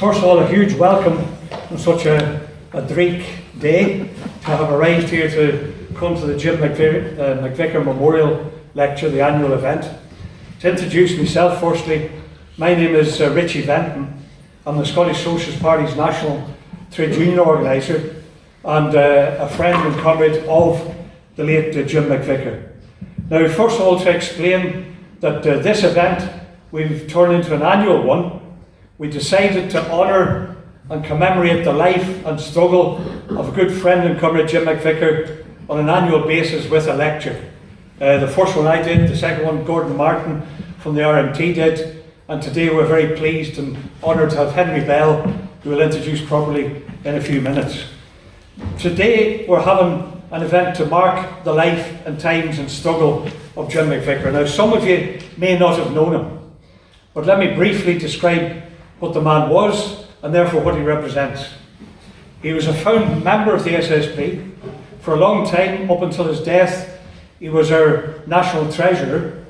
First of all, a huge welcome on such a dreich day to have arrived here to come to the John McVicar Memorial Lecture, the annual event. To introduce myself, firstly, my name is Richie Venton. I'm the Scottish Socialist Party's national trade union organiser and a friend and comrade of the late John McVicar. Now, first of all, to explain that this event we've turned into an annual one. We decided to honour and commemorate the life and struggle of a good friend and comrade, John McVicar, on an annual basis with a lecture. The first one I did, the second one Gordon Martin from the RMT did, and today we're very pleased and honoured to have Henry Bell, who will introduce properly in a few minutes. Today we're having an event to mark the life and times and struggle of John McVicar. Now, some of you may not have known him, but let me briefly describe what the man was and therefore what he represents. He was a founding member of the SSP for a long time, up until his death. He was our national treasurer,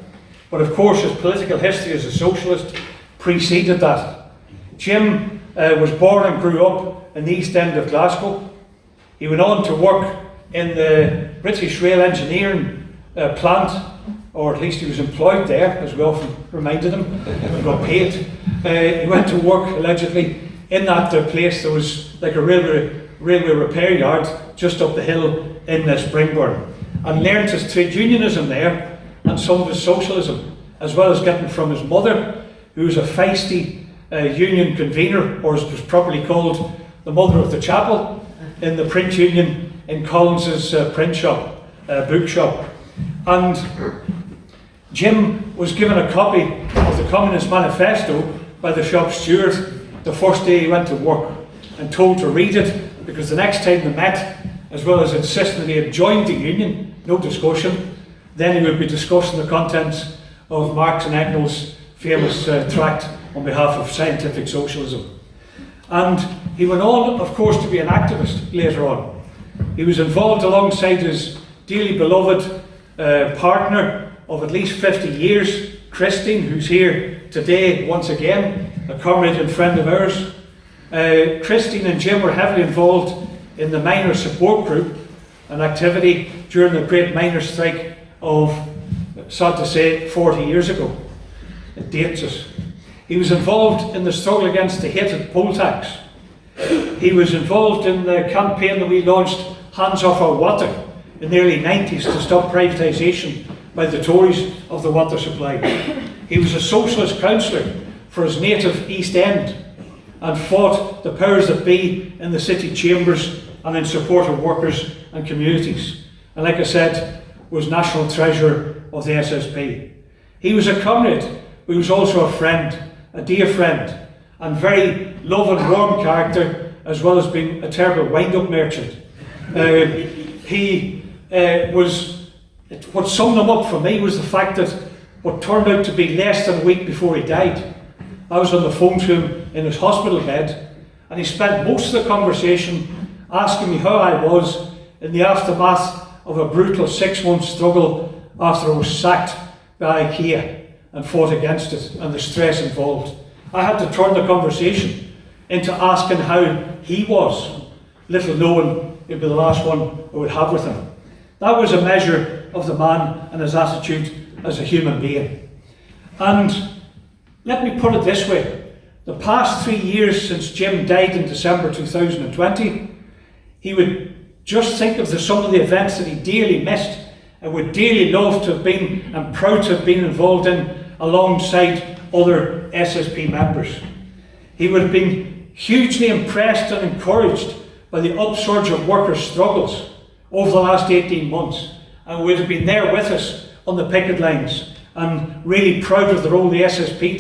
but of course his political history as a socialist preceded that. Jim was born and grew up in the East End of Glasgow. He went on to work in the British Rail Engineering plant, or at least he was employed there, as we often reminded him, and got paid. He went to work, allegedly, in that place. There was like a railway repair yard just up the hill in Springburn, and learned his trade unionism there and some of his socialism, as well as getting from his mother, who was a feisty union convener, or as it was properly called, the mother of the chapel, in the print union in Collins's print shop, bookshop. And Jim was given a copy of the Communist Manifesto by the shop steward the first day he went to work, and told to read it, because the next time they met, as well as insisting that he had joined the union, no discussion, then he would be discussing the contents of Marx and Engels' famous tract on behalf of scientific socialism. And he went on, of course, to be an activist later on. He was involved alongside his dearly beloved partner of at least 50 years, Christine, who's here today once again, a comrade and friend of ours. Christine and Jim were heavily involved in the miners' support group, an activity during the great miners' strike of, sad to say, 40 years ago. It dates us. He was involved in the struggle against the hated poll tax. He was involved in the campaign that we launched, Hands Off Our Water, in the early 90s, to stop privatisation by the Tories of the water supply. He was a socialist councillor for his native East End, and fought the powers that be in the city chambers and in support of workers and communities. And like I said, was national treasurer of the SSP. He was a comrade, but he was also a friend, a dear friend, and very love and warm character, as well as being a terrible wind-up merchant. What summed him up for me was the fact that what turned out to be less than a week before he died, I was on the phone to him in his hospital bed, and he spent most of the conversation asking me how I was in the aftermath of a brutal 6-month struggle after I was sacked by IKEA and fought against it and the stress involved. I had to turn the conversation into asking how he was, little knowing it would be the last one I would have with him. That was a measure of the man and his attitude as a human being. And let me put it this way. The past 3 years since Jim died in December 2020, he would just think of some of the events that he dearly missed and would dearly love to have been and proud to have been involved in alongside other SSP members. He would have been hugely impressed and encouraged by the upsurge of workers' struggles over the last 18 months, and would have been there with us on the picket lines, and really proud of the role the SSP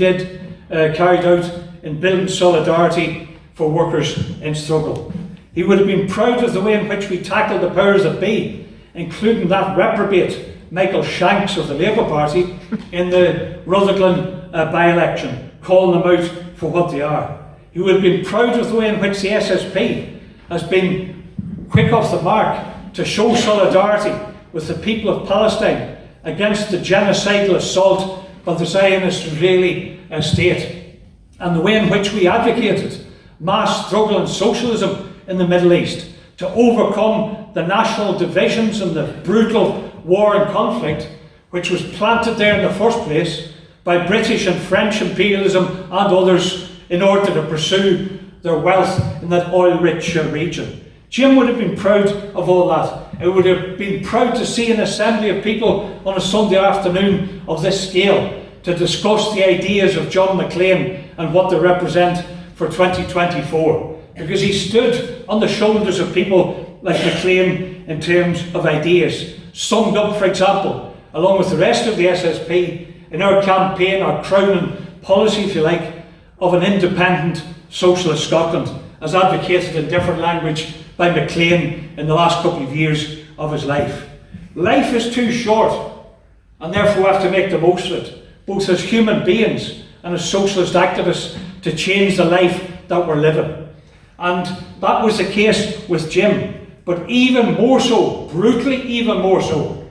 carried out in building solidarity for workers in struggle. He would have been proud of the way in which we tackled the powers that be, including that reprobate Michael Shanks of the Labour Party in the Rutherglen by-election, calling them out for what they are. He would have been proud of the way in which the SSP has been quick off the mark to show solidarity with the people of Palestine against the genocidal assault by the Zionist Israeli state, and the way in which we advocated mass struggle and socialism in the Middle East, to overcome the national divisions and the brutal war and conflict which was planted there in the first place by British and French imperialism and others in order to pursue their wealth in that oil-rich region. Jim would have been proud of all that. He would have been proud to see an assembly of people on a Sunday afternoon of this scale to discuss the ideas of John Maclean and what they represent for 2024. Because he stood on the shoulders of people like Maclean in terms of ideas, summed up, for example, along with the rest of the SSP, in our campaign, our crowning policy, if you like, of an independent socialist Scotland, as advocated in different language by Maclean in the last couple of years of his life. Life is too short, and therefore we have to make the most of it, both as human beings and as socialist activists, to change the life that we're living. And that was the case with Jim, but even more so, brutally even more so,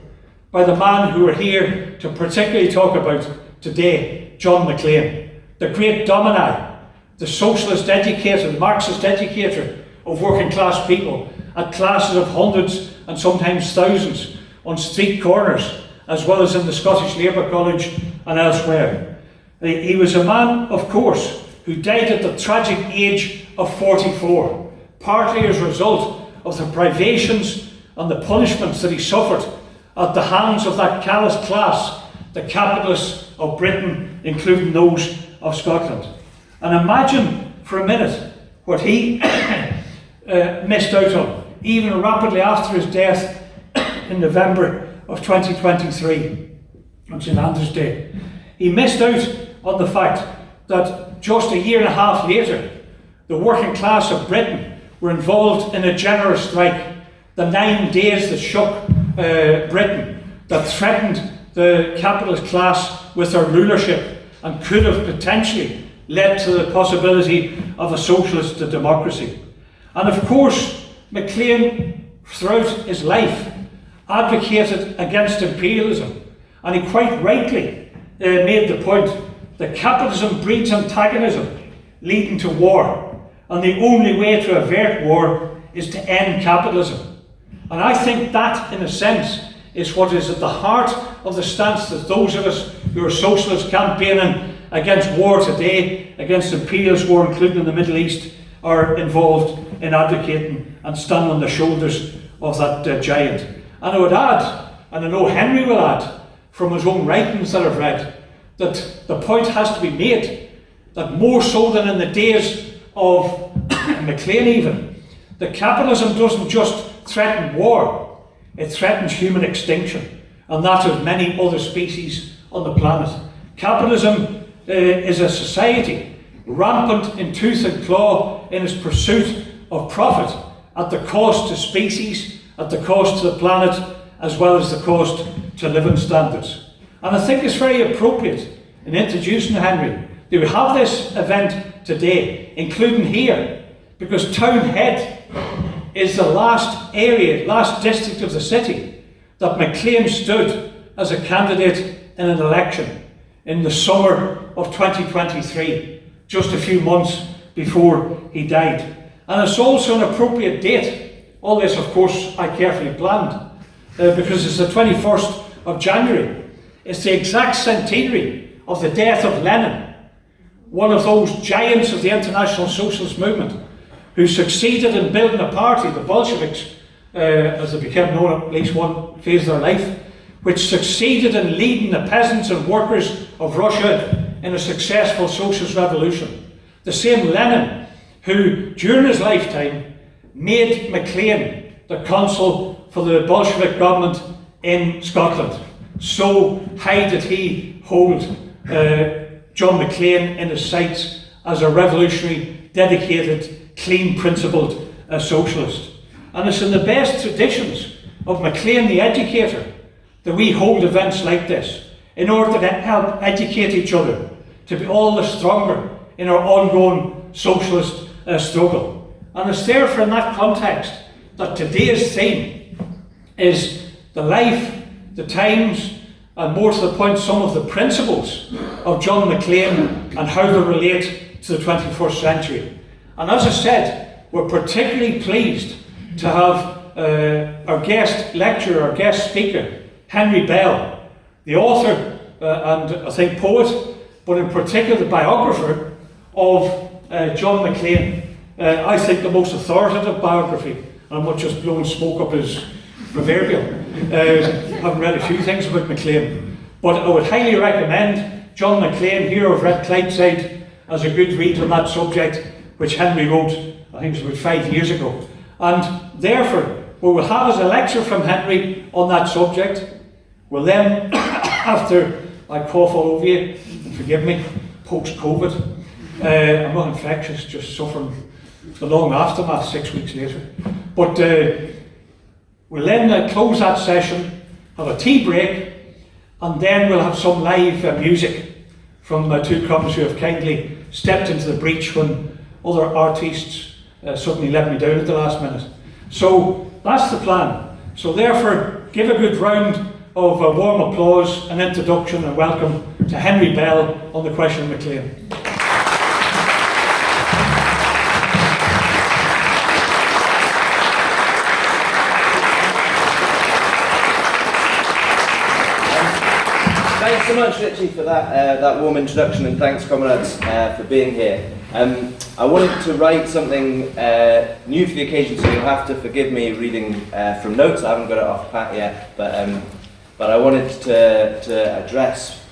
by the man who we're here to particularly talk about today, John Maclean, the great domini, the socialist educator, the Marxist educator of working class people at classes of hundreds and sometimes thousands on street corners, as well as in the Scottish Labour College and elsewhere. He was a man, of course, who died at the tragic age of 44, partly as a result of the privations and the punishments that he suffered at the hands of that callous class, the capitalists of Britain, including those of Scotland. And imagine for a minute what he missed out on, even rapidly after his death in November of 2023, on St Andrew's Day. He missed out on the fact that just a year and a half later, the working class of Britain were involved in a generous strike, the 9 days that shook Britain, that threatened the capitalist class with their rulership and could have potentially led to the possibility of a socialist democracy. And of course, Maclean, throughout his life, advocated against imperialism, and he quite rightly made the point that capitalism breeds antagonism, leading to war, and the only way to avert war is to end capitalism. And I think that, in a sense, is what is at the heart of the stance that those of us who are socialists campaigning against war today, against imperialist war, including in the Middle East, are involved in advocating and stand on the shoulders of that giant. And I would add, and I know Henry will add, from his own writings that I've read, that the point has to be made that more so than in the days of Maclean even, that capitalism doesn't just threaten war, it threatens human extinction, and that of many other species on the planet. Capitalism is a society rampant in tooth and claw in its pursuit of profit at the cost to species, at the cost to the planet, as well as the cost to living standards. And I think it's very appropriate in introducing Henry that we have this event today, including here, because Townhead is the last area, last district of the city that Maclean stood as a candidate in an election in the summer of 2023, just a few months before he died. And it's also an appropriate date. All this, of course, I carefully planned, because it's the 21st of January. It's the exact centenary of the death of Lenin, one of those giants of the international socialist movement, who succeeded in building a party, the Bolsheviks, as they became known at least one phase of their life, which succeeded in leading the peasants and workers of Russia in a successful socialist revolution. The same Lenin who, during his lifetime, made Maclean the consul for the Bolshevik government in Scotland. So high did he hold John Maclean in his sights as a revolutionary, dedicated, clean-principled socialist. And it's in the best traditions of Maclean the educator that we hold events like this, in order to help educate each other, to be all the stronger in our ongoing socialist struggle. And it's therefore in that context that today's theme is the life, the times, and more to the point, some of the principles of John Maclean and how they relate to the 21st century. And as I said, we're particularly pleased to have our guest lecturer, our guest speaker, Henry Bell, the author and I think poet, but in particular the biographer of John Maclean. I think the most authoritative biography. I'm not just blowing smoke up his proverbial. I've read a few things about Maclean, but I would highly recommend John Maclean, hero of Red Clydeside, as a good read on that subject, which Henry wrote, I think it was about 5 years ago. And therefore, we will have as a lecture from Henry on that subject. We'll then, after I cough all over you, forgive me, post-COVID, I'm not infectious, just suffering the long aftermath 6 weeks later. But we'll then close that session, have a tea break, and then we'll have some live music from two couples who have kindly stepped into the breach when other artists suddenly let me down at the last minute. So that's the plan. So therefore, give a good round of warm applause, an introduction and welcome to Henry Bell on the question of Maclean. Thanks so much, Richie, for that warm introduction, and thanks, comrades, for being here. I wanted to write something new for the occasion, so you'll have to forgive me reading from notes. I haven't got it off pat yet, but I wanted to address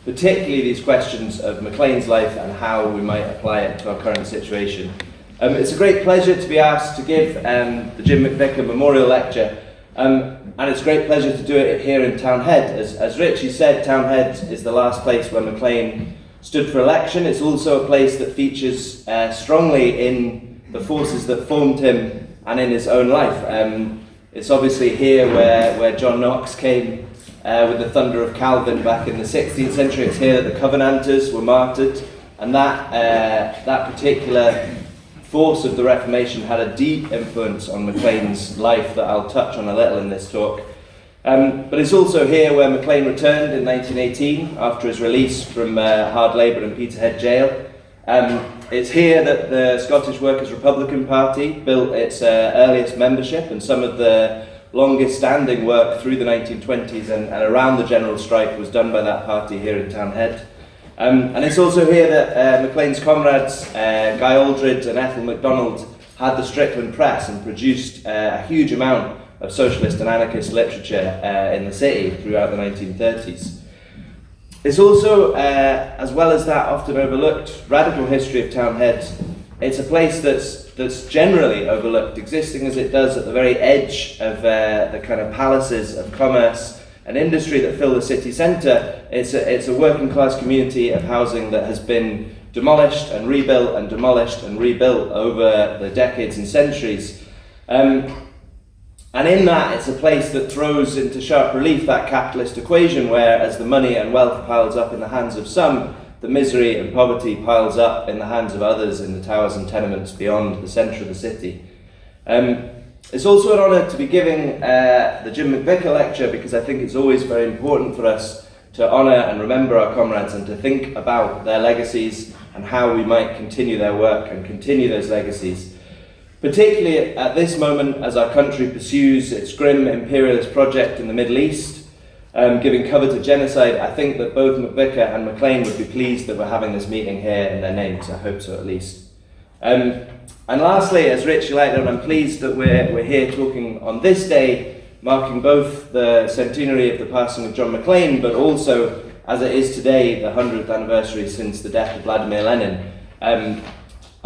particularly these questions of Maclean's life and how we might apply it to our current situation. It's a great pleasure to be asked to give the Jim McVicar Memorial Lecture. And it's a great pleasure to do it here in Townhead. As Richie said, Townhead is the last place where Maclean stood for election. It's also a place that features strongly in the forces that formed him and in his own life. It's obviously here where John Knox came with the thunder of Calvin back in the 16th century. It's here that the Covenanters were martyred, and that particular force of the Reformation had a deep influence on Maclean's life that I'll touch on a little in this talk. But it's also here where Maclean returned in 1918 after his release from hard labour in Peterhead jail. It's here that the Scottish Workers' Republican Party built its earliest membership, and some of the longest standing work through the 1920s and around the general strike was done by that party here in Townhead. And it's also here that Maclean's comrades, Guy Aldred and Ethel MacDonald, had the Strickland Press and produced a huge amount of socialist and anarchist literature in the city throughout the 1930s. It's also, as well as that often overlooked radical history of Townhead, it's a place that's generally overlooked, existing as it does at the very edge of the kind of palaces of commerce and industry that fill the city centre. It's a working class community of housing that has been demolished and rebuilt and demolished and rebuilt over the decades and centuries. And in that, it's a place that throws into sharp relief that capitalist equation where, as the money and wealth piles up in the hands of some, the misery and poverty piles up in the hands of others in the towers and tenements beyond the centre of the city. It's also an honour to be giving the Jim McVicar lecture, because I think it's always very important for us to honour and remember our comrades and to think about their legacies and how we might continue their work and continue those legacies. Particularly at this moment as our country pursues its grim imperialist project in the Middle East, giving cover to genocide, I think that both McVicar and Maclean would be pleased that we're having this meeting here in their names. I hope so, at least. And lastly, as Richie laid out, I'm pleased that we're here talking on this day, marking both the centenary of the passing of John Maclean, but also, as it is today, the 100th anniversary since the death of Vladimir Lenin.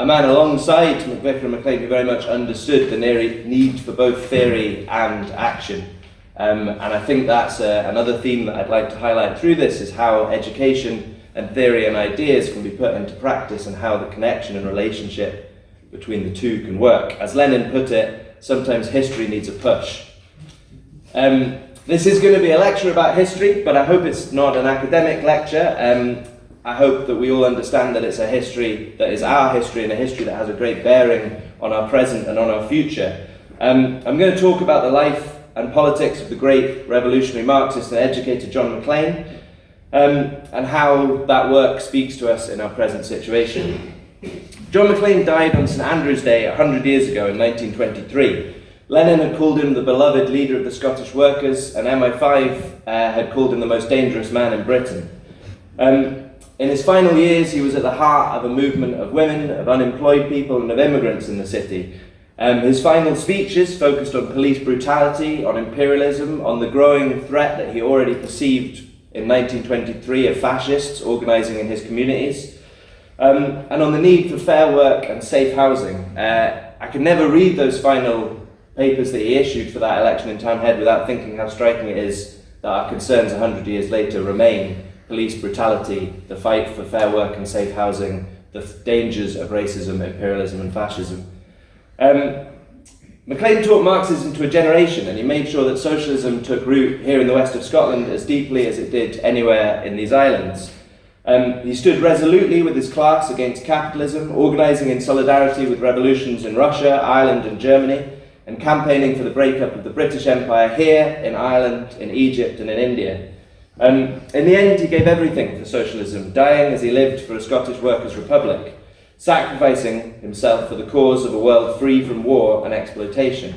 A man alongside McVicar and Maclean who very much understood the need for both theory and action. And I think that's another theme that I'd like to highlight through this, is how education and theory and ideas can be put into practice and how the connection and relationship between the two can work. As Lenin put it, sometimes history needs a push. This is going to be a lecture about history, but I hope it's not an academic lecture. I hope that we all understand that it's a history that is our history and a history that has a great bearing on our present and on our future. I'm going to talk about the life and politics of the great revolutionary Marxist and educator John Maclean, and how that work speaks to us in our present situation. John Maclean died on St Andrew's Day 100 years ago in 1923. Lenin had called him the beloved leader of the Scottish workers, and MI5 had called him the most dangerous man in Britain. In his final years, he was at the heart of a movement of women, of unemployed people, and of immigrants in the city. His final speeches focused on police brutality, on imperialism, on the growing threat that he already perceived in 1923 of fascists organising in his communities, and on the need for fair work and safe housing. I could never read those final papers that he issued for that election in Townhead without thinking how striking it is that our concerns 100 years later remain: police brutality, the fight for fair work and safe housing, the dangers of racism, imperialism and fascism. Maclean taught Marxism to a generation, and he made sure that socialism took root here in the west of Scotland as deeply as it did anywhere in these islands. He stood resolutely with his class against capitalism, organising in solidarity with revolutions in Russia, Ireland and Germany, and campaigning for the breakup of the British Empire here, in Ireland, in Egypt and in India. In the end, he gave everything for socialism, dying as he lived for a Scottish workers' republic, sacrificing himself for the cause of a world free from war and exploitation.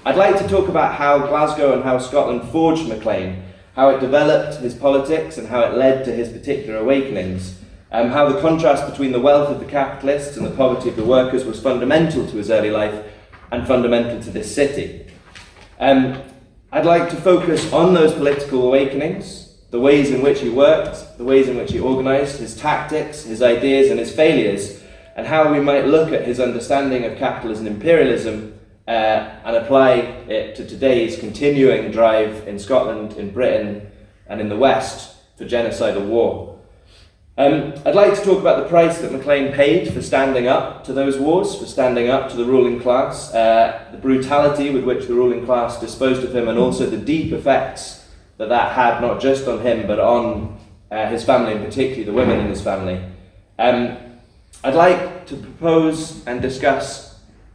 I'd like to talk about how Glasgow and how Scotland forged Maclean, how it developed his politics and how it led to his particular awakenings, how the contrast between the wealth of the capitalists and the poverty of the workers was fundamental to his early life and fundamental to this city. I'd like to focus on those political awakenings, the ways in which he worked, the ways in which he organised, his tactics, his ideas and his failures, and how we might look at his understanding of capitalism and imperialism and apply it to today's continuing drive in Scotland, in Britain and in the West for genocidal war. I'd like to talk about the price that Maclean paid for standing up to those wars, for standing up to the ruling class, the brutality with which the ruling class disposed of him, and also the deep effects that that had not just on him but on his family, and particularly the women in his family. I'd like to propose and discuss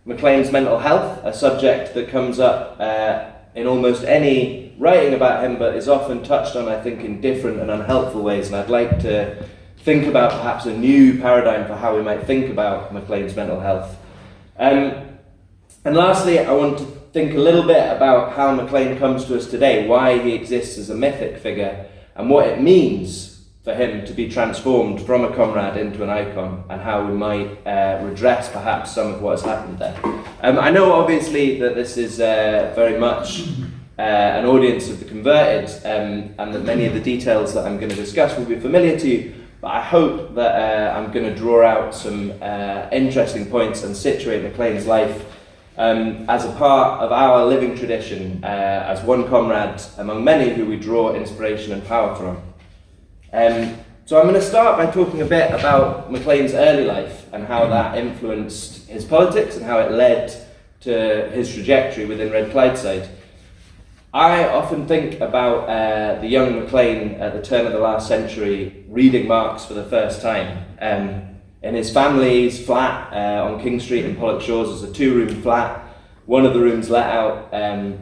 Maclean's mental health, a subject that comes up in almost any writing about him but is often touched on, I think, in different and unhelpful ways, and I'd like to think about perhaps a new paradigm for how we might think about Maclean's mental health. And lastly, I want to think a little bit about how Maclean comes to us today, why he exists as a mythic figure, and what it means for him to be transformed from a comrade into an icon, and how we might redress perhaps some of what has happened there. I know obviously that this is very much an audience of the converted, and that many of the details that I'm going to discuss will be familiar to you, but I hope that I'm going to draw out some interesting points and situate Maclean's life as a part of our living tradition, as one comrade among many who we draw inspiration and power from. So I'm going to start by talking a bit about Maclean's early life and how that influenced his politics and how it led to his trajectory within Red Clydeside. I often think about the young Maclean at the turn of the last century reading Marx for the first time. In his family's flat on King Street in Pollokshaws is a two-room flat. One of the rooms let out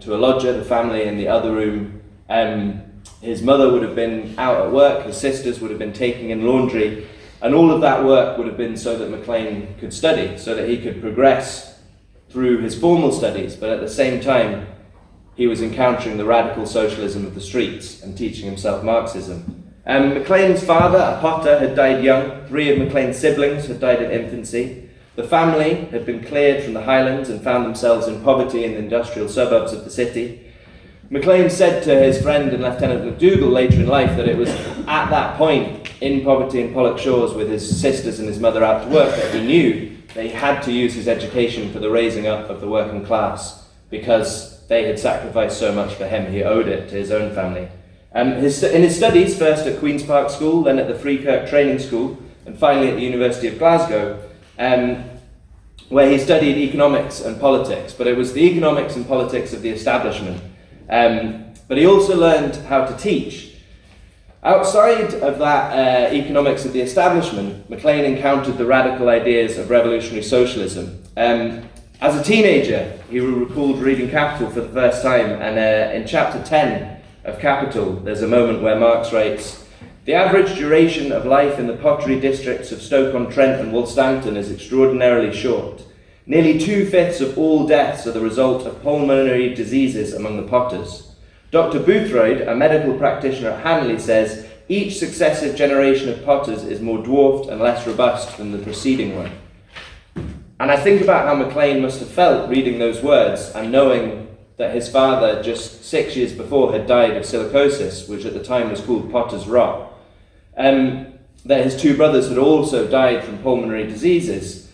to a lodger, the family in the other room. His mother would have been out at work, his sisters would have been taking in laundry, and all of that work would have been so that Maclean could study, so that he could progress through his formal studies, but at the same time he was encountering the radical socialism of the streets and teaching himself Marxism. Maclean's father, a potter, had died young. 3 of Maclean's siblings had died in infancy. The family had been cleared from the Highlands and found themselves in poverty in the industrial suburbs of the city. Maclean said to his friend and Lieutenant MacDougall later in life that it was at that point, in poverty in Pollokshaws with his sisters and his mother out to work, that he knew that he had to use his education for the raising up of the working class, because they had sacrificed so much for him, he owed it to his own family. In his studies, first at Queen's Park School, then at the Freekirk Training School, and finally at the University of Glasgow, where he studied economics and politics, but it was the economics and politics of the establishment. But he also learned how to teach. Outside of that economics of the establishment, Maclean encountered the radical ideas of revolutionary socialism. As a teenager, he recalled reading Capital for the first time, and in chapter 10 of Capital, there's a moment where Marx writes, The average duration of life in the pottery districts of Stoke-on-Trent and Woolstanton is extraordinarily short. Nearly 2/5 of all deaths are the result of pulmonary diseases among the potters. Dr. Boothroyd, a medical practitioner at Hanley, says, each successive generation of potters is more dwarfed and less robust than the preceding one. And I think about how Maclean must have felt reading those words and knowing that his father, just 6 years before, had died of silicosis, which at the time was called potter's rot. That his two brothers had also died from pulmonary diseases.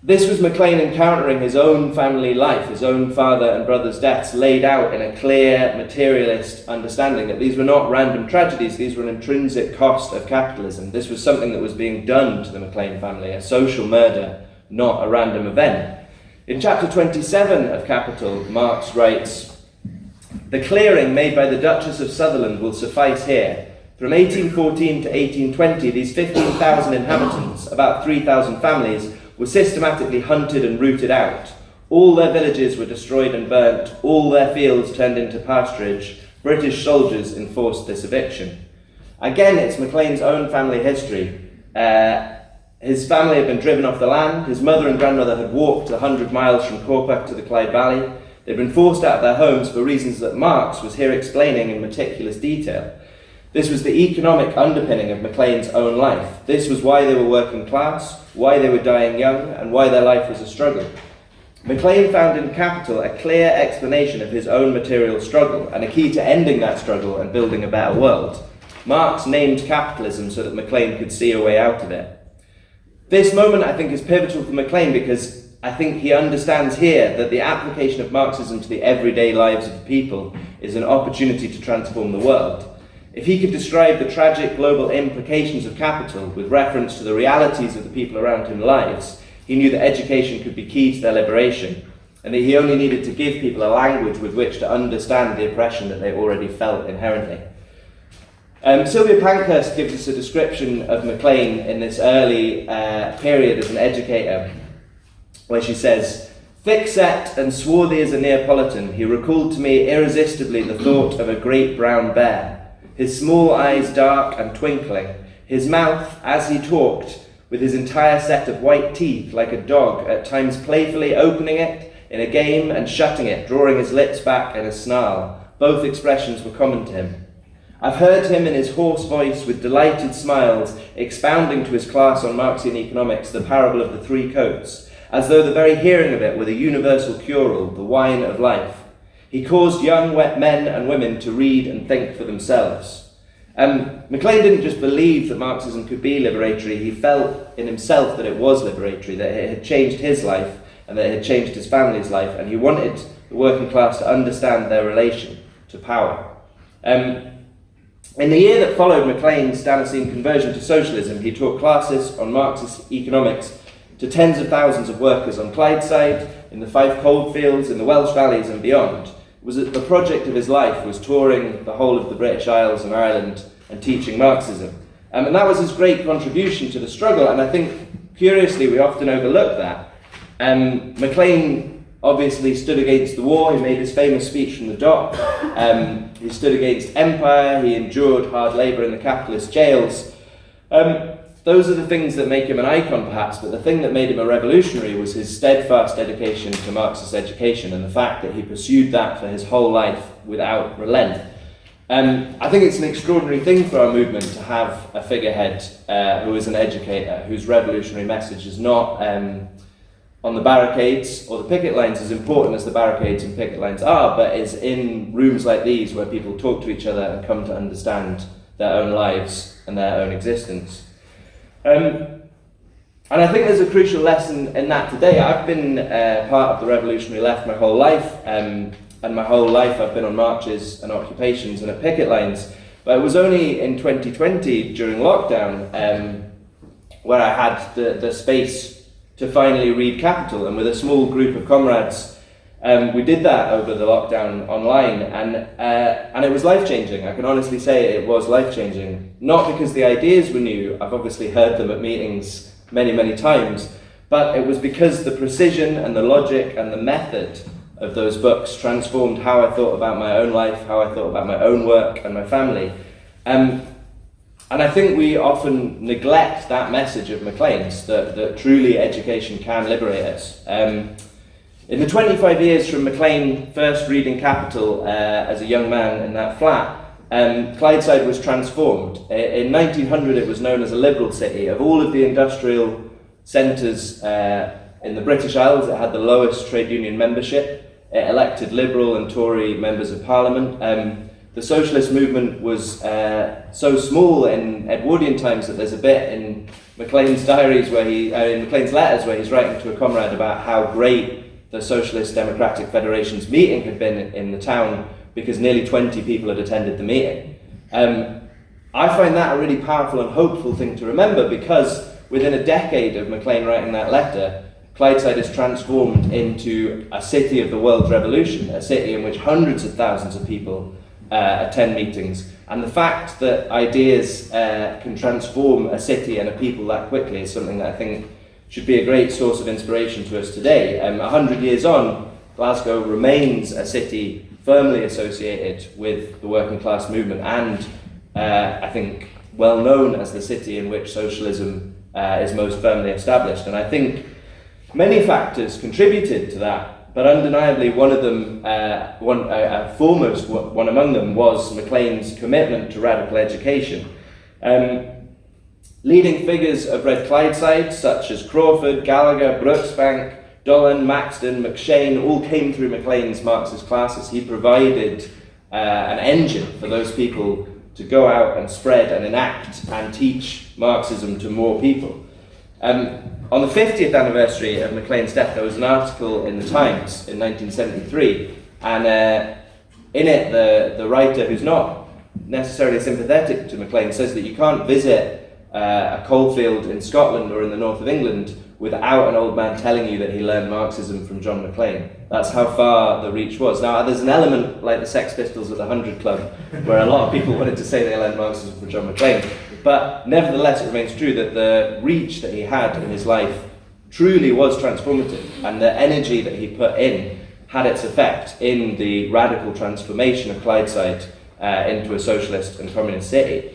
This was Maclean encountering his own family life, his own father and brother's deaths, laid out in a clear materialist understanding that these were not random tragedies, these were an intrinsic cost of capitalism. This was something that was being done to the Maclean family, a social murder, not a random event. In chapter 27 of Capital, Marx writes, "The clearing made by the Duchess of Sutherland will suffice here. From 1814 to 1820, these 15,000 inhabitants, about 3,000 families, were systematically hunted and rooted out. All their villages were destroyed and burnt, all their fields turned into pasturage. British soldiers enforced this eviction." Again, it's Maclean's own family history. His family had been driven off the land, his mother and grandmother had walked 100 miles from Corpach to the Clyde Valley. They'd been forced out of their homes for reasons that Marx was here explaining in meticulous detail. This was the economic underpinning of Maclean's own life. This was why they were working class, why they were dying young, and why their life was a struggle. Maclean found in Capital a clear explanation of his own material struggle, and a key to ending that struggle and building a better world. Marx named capitalism so that Maclean could see a way out of it. This moment, I think, is pivotal for Maclean because I think he understands here that the application of Marxism to the everyday lives of the people is an opportunity to transform the world. If he could describe the tragic global implications of capital with reference to the realities of the people around him lives, he knew that education could be key to their liberation, and that he only needed to give people a language with which to understand the oppression that they already felt inherently. Sylvia Pankhurst gives us a description of Maclean in this early period as an educator, where she says, "Thick-set and swarthy as a Neapolitan, he recalled to me irresistibly the thought of a great brown bear, his small eyes dark and twinkling, his mouth, as he talked, with his entire set of white teeth, like a dog, at times playfully opening it in a game and shutting it, drawing his lips back in a snarl. Both expressions were common to him. I've heard him in his hoarse voice with delighted smiles expounding to his class on Marxian economics the parable of the three coats, as though the very hearing of it were the universal cure-all, the wine of life. He caused young men and women to read and think for themselves." Maclean didn't just believe that Marxism could be liberatory, he felt in himself that it was liberatory, that it had changed his life and that it had changed his family's life, and he wanted the working class to understand their relation to power. In the year that followed Maclean's Damascene conversion to socialism, he taught classes on Marxist economics to tens of thousands of workers on Clydeside, in the Fife coalfields, in the Welsh valleys and beyond. The project of his life was touring the whole of the British Isles and Ireland and teaching Marxism. And that was his great contribution to the struggle, and I think, curiously, we often overlook that. Maclean obviously stood against the war, he made his famous speech from the dock, he stood against empire, he endured hard labour in the capitalist jails. Those are the things that make him an icon, perhaps, but the thing that made him a revolutionary was his steadfast dedication to Marxist education and the fact that he pursued that for his whole life without relent. I think it's an extraordinary thing for our movement to have a figurehead who is an educator, whose revolutionary message is not on the barricades or the picket lines, as important as the barricades and picket lines are, but is in rooms like these where people talk to each other and come to understand their own lives and their own existence. And I think there's a crucial lesson in that today. I've been part of the revolutionary left my whole life, and my whole life I've been on marches and occupations and at picket lines. But it was only in 2020, during lockdown, where I had the space to finally read Capital, and with a small group of comrades, we did that over the lockdown online, and it was life-changing. I can honestly say it was life-changing. Not because the ideas were new, I've obviously heard them at meetings many, many times, but it was because the precision and the logic and the method of those books transformed how I thought about my own life, how I thought about my own work and my family. And I think we often neglect that message of Maclean's, that truly education can liberate us. In the 25 years from Maclean first reading Capital as a young man in that flat, Clydeside was transformed. In 1900 it was known as a liberal city. Of all of the industrial centres in the British Isles, it had the lowest trade union membership. It elected Liberal and Tory members of Parliament. The socialist movement was so small in Edwardian times that there's a bit in Maclean's diaries where in Maclean's letters where he's writing to a comrade about how great the Socialist Democratic Federation's meeting had been in the town because nearly 20 people had attended the meeting. I find that a really powerful and hopeful thing to remember, because within a decade of Maclean writing that letter, Clydeside is transformed into a city of the world's revolution, a city in which hundreds of thousands of people attend meetings. And the fact that ideas can transform a city and a people that quickly is something that I think should be a great source of inspiration to us today. 100 years on, Glasgow remains a city firmly associated with the working class movement, and I think well known as the city in which socialism is most firmly established. And I think many factors contributed to that, but undeniably one of them, foremost one among them, was Maclean's commitment to radical education. Leading figures of Red Clydeside, such as Crawford, Gallagher, Brooksbank, Dolan, Maxton, McShane, all came through Maclean's Marxist classes. He provided an engine for those people to go out and spread and enact and teach Marxism to more people. On the 50th anniversary of Maclean's death, there was an article in the Times in 1973, and in it the writer, who's not necessarily sympathetic to Maclean, says that you can't visit a coalfield in Scotland or in the north of England without an old man telling you that he learned Marxism from John Maclean. That's how far the reach was. Now, there's an element like the Sex Pistols at the 100 Club, where a lot of people wanted to say they learned Marxism from John Maclean. But nevertheless, it remains true that the reach that he had in his life truly was transformative, and the energy that he put in had its effect in the radical transformation of Clydeside into a socialist and communist city.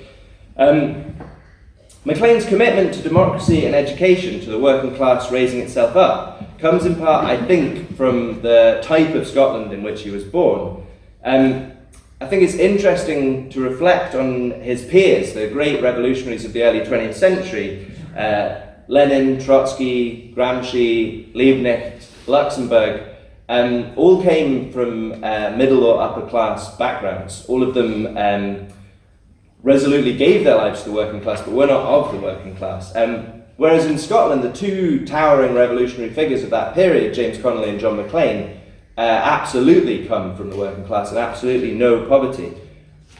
Maclean's commitment to democracy and education, to the working class raising itself up, comes in part, I think, from the type of Scotland in which he was born. I think it's interesting to reflect on his peers, the great revolutionaries of the early 20th century, Lenin, Trotsky, Gramsci, Liebknecht, Luxemburg, all came from middle or upper class backgrounds. All of them resolutely gave their lives to the working class, but were not of the working class. Whereas in Scotland, the two towering revolutionary figures of that period, James Connolly and John Maclean, absolutely come from the working class and absolutely know poverty.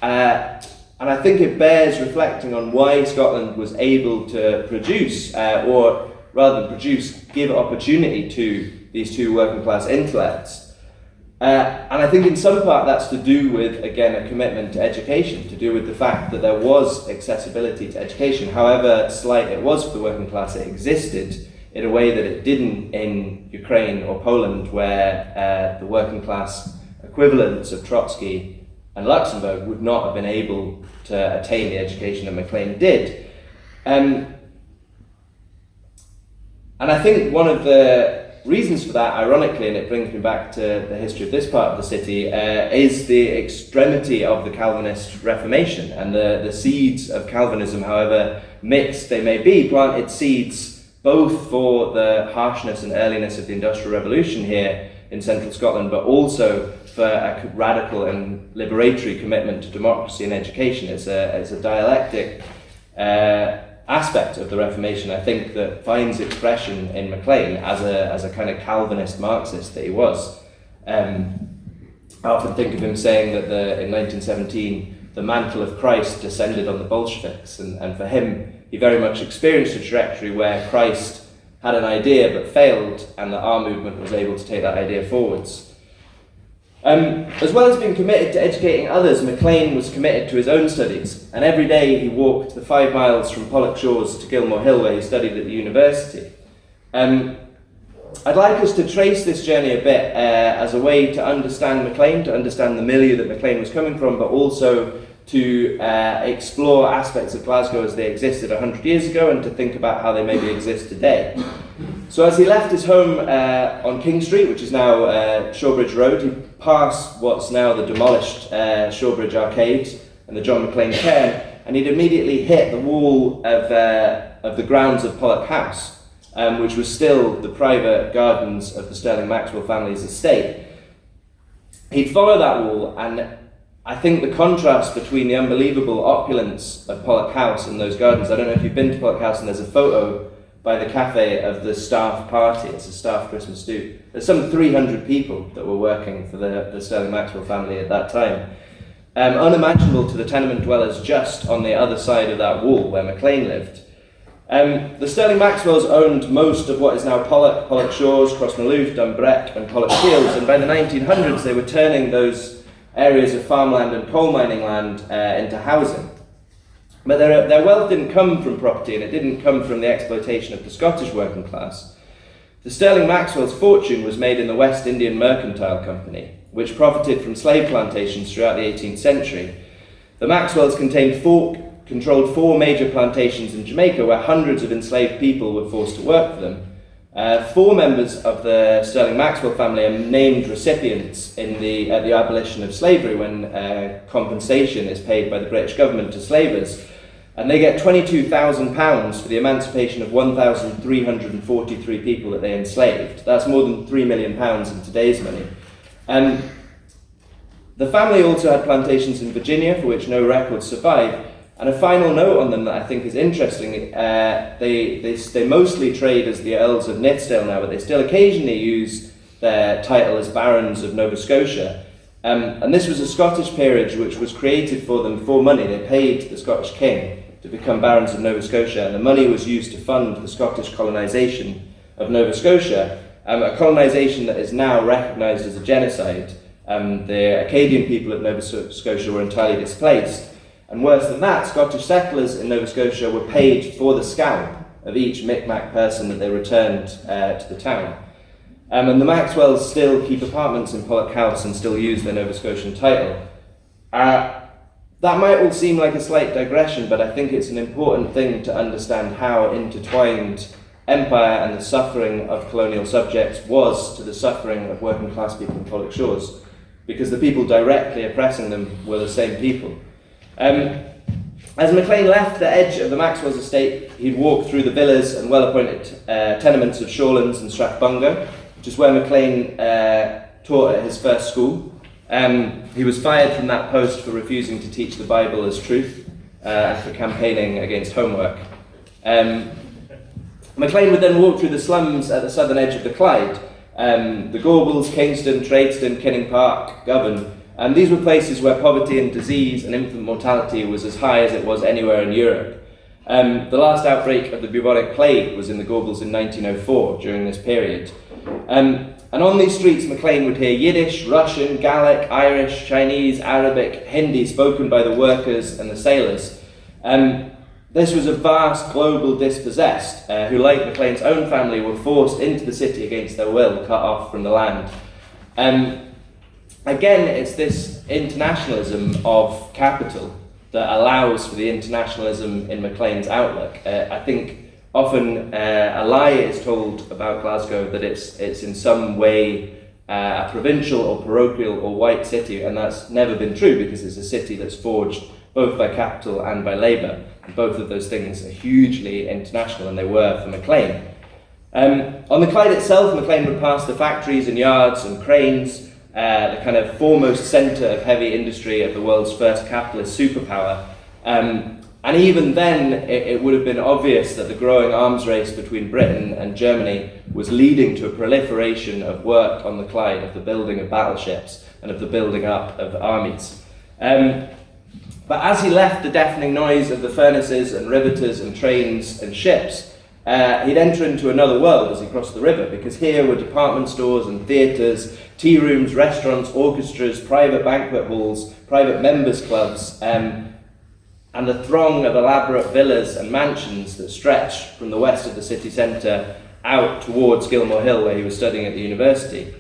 And I think it bears reflecting on why Scotland was able to produce, or rather than produce, give opportunity to these two working class intellects. And I think in some part that's to do with, again, a commitment to education, to do with the fact that there was accessibility to education. However slight it was for the working class, it existed in a way that it didn't in Ukraine or Poland, where the working class equivalents of Trotsky and Luxemburg would not have been able to attain the education that Maclean did. And I think one of the reasons for that, ironically, and it brings me back to the history of this part of the city, is the extremity of the Calvinist Reformation, and the seeds of Calvinism, however mixed they may be, planted seeds both for the harshness and earliness of the Industrial Revolution here in central Scotland, but also for a radical and liberatory commitment to democracy and education. It's a dialectic aspect of the Reformation, I think, that finds expression in Maclean as a kind of Calvinist Marxist that he was. I often think of him saying that in 1917 the mantle of Christ descended on the Bolsheviks, and for him he very much experienced a trajectory where Christ had an idea but failed, and that our movement was able to take that idea forwards. As well as being committed to educating others, Maclean was committed to his own studies, and every day he walked the 5 miles from Pollokshaws to Gilmore Hill, where he studied at the university. I'd like us to trace this journey a bit as a way to understand Maclean, to understand the milieu that Maclean was coming from, but also to explore aspects of Glasgow as they existed 100 years ago and to think about how they maybe exist today. So as he left his home on King Street, which is now Shawbridge Road, he passed what's now the demolished Shawbridge Arcade and the John Maclean Cairn, and he'd immediately hit the wall of the grounds of Pollock House, which was still the private gardens of the Sterling Maxwell family's estate. He'd follow that wall, and I think the contrast between the unbelievable opulence of Pollock House and those gardens, I don't know if you've been to Pollock House, and there's a photo by the cafe of the staff party. It's a staff Christmas do. There's some 300 people that were working for the Sterling Maxwell family at that time. Unimaginable to the tenement dwellers just on the other side of that wall where Maclean lived. The Sterling Maxwells owned most of what is now Pollock, Pollock Shores, Crossmalouf, Dunbrec and Pollock Fields, and by the 1900s they were turning those areas of farmland and coal mining land into housing. But their wealth didn't come from property, and it didn't come from the exploitation of the Scottish working class. The Sterling Maxwell's fortune was made in the West Indian Mercantile Company, which profited from slave plantations throughout the 18th century. The Maxwells controlled 4 major plantations in Jamaica where hundreds of enslaved people were forced to work for them. 4 members of the Sterling Maxwell family are named recipients at the abolition of slavery, when compensation is paid by the British government to slavers. And they get £22,000 for the emancipation of 1,343 people that they enslaved. That's more than £3 million in today's money. The family also had plantations in Virginia, for which no records survive. And a final note on them that I think is interesting, they mostly trade as the Earls of Nithsdale now, but they still occasionally use their title as Barons of Nova Scotia. And this was a Scottish peerage which was created for them for money. They paid the Scottish king to become Barons of Nova Scotia, and the money was used to fund the Scottish colonisation of Nova Scotia, a colonisation that is now recognised as a genocide. The Acadian people of Nova Scotia were entirely displaced. And worse than that, Scottish settlers in Nova Scotia were paid for the scalp of each Micmac person that they returned to the town. And the Maxwells still keep apartments in Pollock House and still use their Nova Scotian title. That might all seem like a slight digression, but I think it's an important thing to understand how intertwined empire and the suffering of colonial subjects was to the suffering of working class people in Pollock Shores, because the people directly oppressing them were the same people. As Maclean left the edge of the Maxwells' estate, he'd walk through the villas and well-appointed tenements of Shawlands and Strathbungo, which is where Maclean taught at his first school. He was fired from that post for refusing to teach the Bible as truth and for campaigning against homework. Maclean would then walk through the slums at the southern edge of the Clyde, the Gorbals, Kingston, Tradeston, Kinning Park, Govan. And these were places where poverty and disease and infant mortality was as high as it was anywhere in Europe. The last outbreak of the bubonic plague was in the Gorbals in 1904 during this period. And on these streets, Maclean would hear Yiddish, Russian, Gaelic, Irish, Chinese, Arabic, Hindi spoken by the workers and the sailors. This was a vast global dispossessed who, like Maclean's own family, were forced into the city against their will, cut off from the land. Again, it's this internationalism of capital that allows for the internationalism in Maclean's outlook. I think often a lie is told about Glasgow that it's in some way a provincial or parochial or white city, and that's never been true, because it's a city that's forged both by capital and by labour. And both of those things are hugely international, and they were for Maclean. On the Clyde itself, Maclean would pass the factories and yards and cranes, the kind of foremost centre of heavy industry of the world's first capitalist superpower. And even then, it would have been obvious that the growing arms race between Britain and Germany was leading to a proliferation of work on the Clyde, of the building of battleships and of the building up of armies. But as he left the deafening noise of the furnaces and riveters and trains and ships, he'd enter into another world as he crossed the river, because here were department stores and theatres, tea rooms, restaurants, orchestras, private banquet halls, private members' clubs, and the throng of elaborate villas and mansions that stretched from the west of the city centre out towards Gilmore Hill, where he was studying at the university.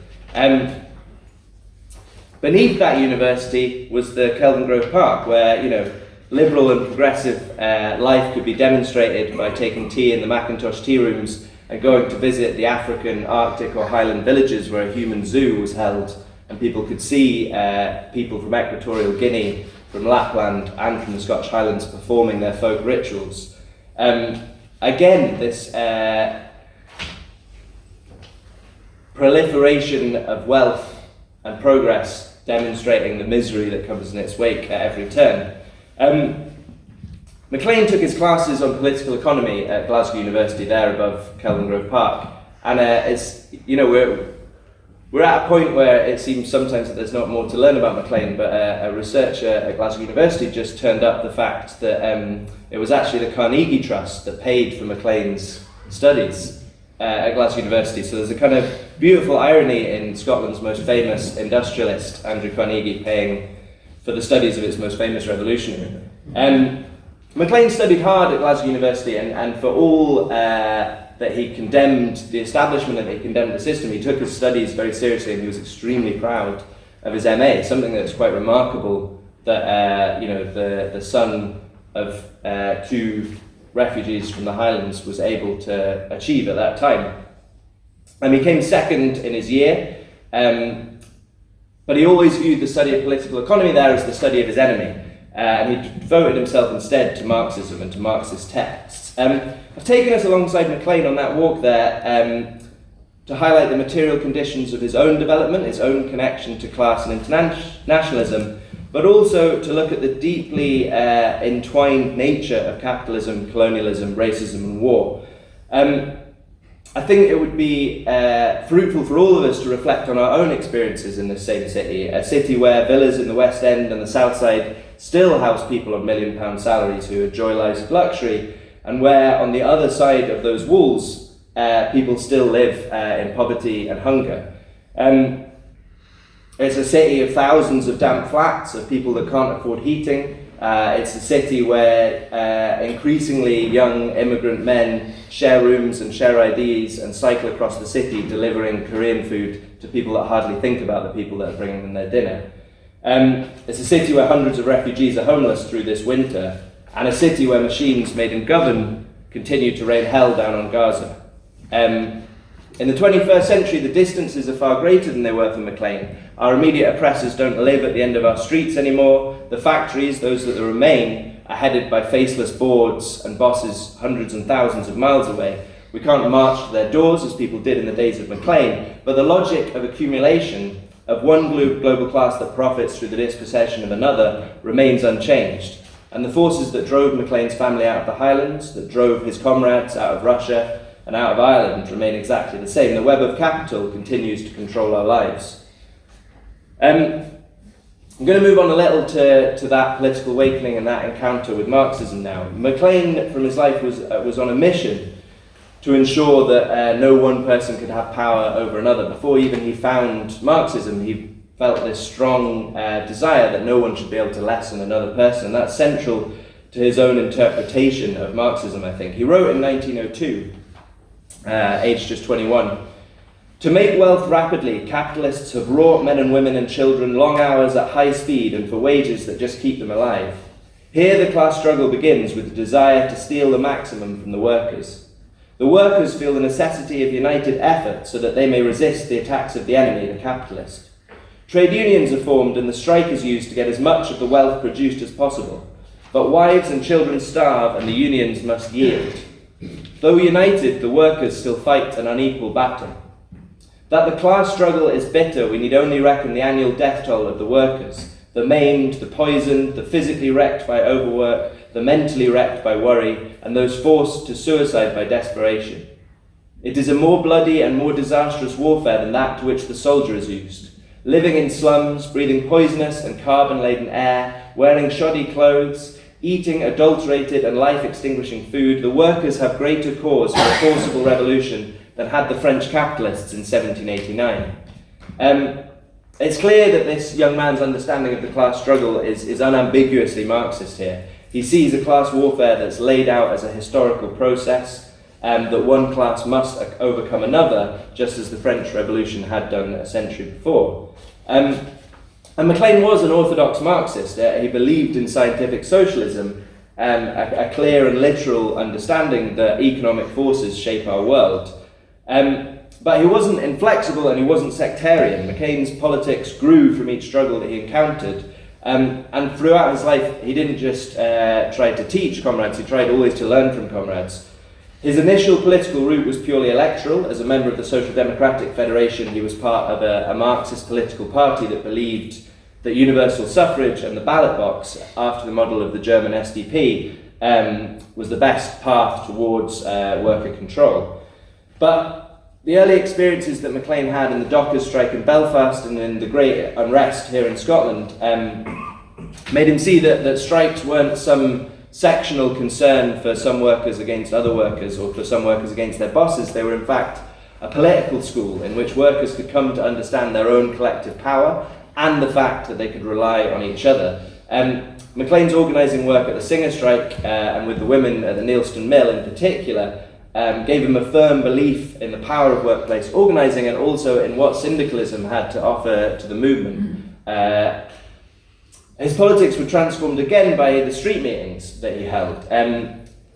Beneath that university was the Kelvin Grove Park, where, you know, liberal and progressive life could be demonstrated by taking tea in the Macintosh tea rooms and going to visit the African, Arctic or Highland villages where a human zoo was held, and people could see people from Equatorial Guinea, from Lapland and from the Scottish Highlands performing their folk rituals. Again, this proliferation of wealth and progress demonstrating the misery that comes in its wake at every turn. Maclean took his classes on political economy at Glasgow University, there above Kelvin Grove Park, and it's, you know, we're at a point where it seems sometimes that there's not more to learn about Maclean, but a researcher at Glasgow University just turned up the fact that it was actually the Carnegie Trust that paid for Maclean's studies at Glasgow University. So there's a kind of beautiful irony in Scotland's most famous industrialist, Andrew Carnegie, paying for the studies of its most famous revolutionary. Maclean studied hard at Glasgow University, and for all that he condemned the establishment and he condemned the system, he took his studies very seriously, and he was extremely proud of his MA, something that's quite remarkable that, you know, the son of two refugees from the Highlands was able to achieve at that time. And he came second in his year, but he always viewed the study of political economy there as the study of his enemy. And he devoted himself instead to Marxism and to Marxist texts. I've taken us alongside Maclean on that walk there to highlight the material conditions of his own development, his own connection to class and internationalism, but also to look at the deeply entwined nature of capitalism, colonialism, racism and war. I think it would be fruitful for all of us to reflect on our own experiences in this same city, a city where villas in the West End and the South Side still house people on £1 million salaries who enjoy lives of luxury, and where on the other side of those walls people still live in poverty and hunger. It's a city of thousands of damp flats, of people that can't afford heating. It's a city where increasingly young immigrant men share rooms and share IDs and cycle across the city delivering Korean food to people that hardly think about the people that are bringing them their dinner. It's a city where hundreds of refugees are homeless through this winter, and a city where machines made in Govan continue to rain hell down on Gaza. In the 21st century, the distances are far greater than they were for Maclean. Our immediate oppressors don't live at the end of our streets anymore. The factories, those that remain, are headed by faceless boards and bosses hundreds and thousands of miles away. We can't march to their doors as people did in the days of Maclean, but the logic of accumulation of one global class that profits through the dispossession of another remains unchanged. And the forces that drove Maclean's family out of the Highlands, that drove his comrades out of Russia and out of Ireland, remain exactly the same. The web of capital continues to control our lives. I'm going to move on a little to that political awakening and that encounter with Marxism now. Maclean, from his life, was on a mission to ensure that no one person could have power over another. Before even he found Marxism, he felt this strong desire that no one should be able to lessen another person, and that's central to his own interpretation of Marxism, I think. He wrote in 1902, aged just 21, "To make wealth rapidly, capitalists have wrought men and women and children long hours at high speed and for wages that just keep them alive. Here the class struggle begins with the desire to steal the maximum from the workers. The workers feel the necessity of united effort so that they may resist the attacks of the enemy, the capitalist. Trade unions are formed and the strike is used to get as much of the wealth produced as possible. But wives and children starve and the unions must yield. Though united, the workers still fight an unequal battle. That the class struggle is bitter, we need only reckon the annual death toll of the workers, the maimed, the poisoned, the physically wrecked by overwork, the mentally wrecked by worry, and those forced to suicide by desperation. It is a more bloody and more disastrous warfare than that to which the soldier is used. Living in slums, breathing poisonous and carbon-laden air, wearing shoddy clothes, eating adulterated and life-extinguishing food, the workers have greater cause for a forcible revolution than had the French capitalists in 1789. It's clear that this young man's understanding of the class struggle is unambiguously Marxist here. He sees a class warfare that's laid out as a historical process, that one class must overcome another, just as the French Revolution had done a century before. And And Maclean was an orthodox Marxist. He believed in scientific socialism, a clear and literal understanding that economic forces shape our world. But he wasn't inflexible and he wasn't sectarian. Maclean's politics grew from each struggle that he encountered. And throughout his life, he didn't just try to teach comrades, he tried always to learn from comrades. His initial political route was purely electoral. As a member of the Social Democratic Federation, he was part of a Marxist political party that believed that universal suffrage and the ballot box, after the model of the German SDP, was the best path towards worker control. But the early experiences that Maclean had in the dockers' strike in Belfast and in the great unrest here in Scotland made him see that strikes weren't some sectional concern for some workers against other workers or for some workers against their bosses. They were in fact a political school in which workers could come to understand their own collective power and the fact that they could rely on each other. Maclean's organising work at the Singer strike and with the women at the Neilston Mill in particular gave him a firm belief in the power of workplace organising and also in what syndicalism had to offer to the movement. His politics were transformed again by the street meetings that he held.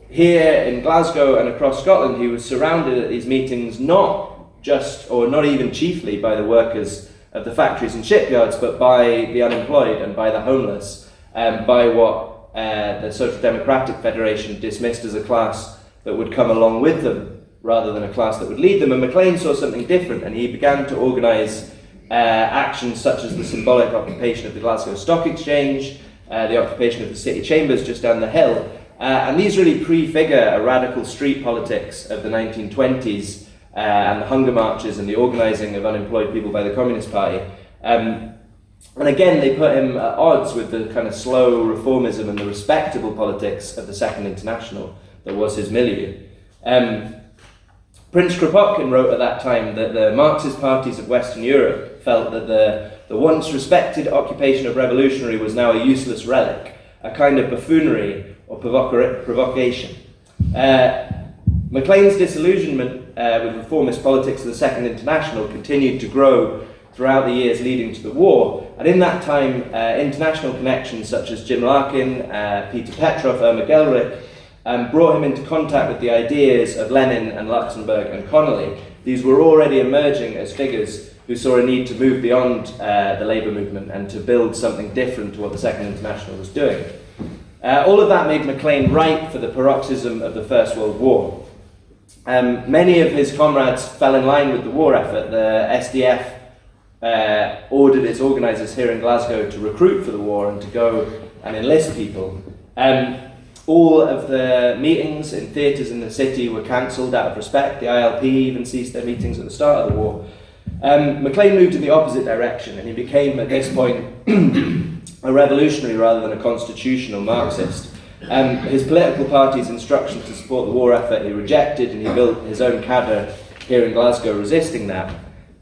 Here in Glasgow and across Scotland, he was surrounded at these meetings not just, or not even chiefly, by the workers of the factories and shipyards, but by the unemployed and by the homeless, by what the Social Democratic Federation dismissed as a class that would come along with them, rather than a class that would lead them. And Maclean saw something different, and he began to organise actions such as the symbolic occupation of the Glasgow Stock Exchange, the occupation of the city chambers just down the hill, and these really prefigure a radical street politics of the 1920s and the hunger marches and the organising of unemployed people by the Communist Party. And again, they put him at odds with the kind of slow reformism and the respectable politics of the Second International that was his milieu. Prince Kropotkin wrote at that time that the Marxist parties of Western Europe felt that the once respected occupation of revolutionary was now a useless relic, a kind of buffoonery or provocation. Maclean's disillusionment with reformist politics of the Second International continued to grow throughout the years leading to the war, and in that time international connections such as Jim Larkin, Peter Petrov, Irma Gelrich brought him into contact with the ideas of Lenin and Luxemburg and Connolly. These were already emerging as figures who saw a need to move beyond the labour movement and to build something different to what the Second International was doing. All of that made Maclean ripe for the paroxysm of the First World War. Many of his comrades fell in line with the war effort. The SDF ordered its organisers here in Glasgow to recruit for the war and to go and enlist people. All of the meetings in theatres in the city were cancelled out of respect. The ILP even ceased their meetings at the start of the war. Maclean moved in the opposite direction, and he became, at this point, a revolutionary rather than a constitutional Marxist. His political party's instruction to support the war effort he rejected, and he built his own cadre here in Glasgow resisting that.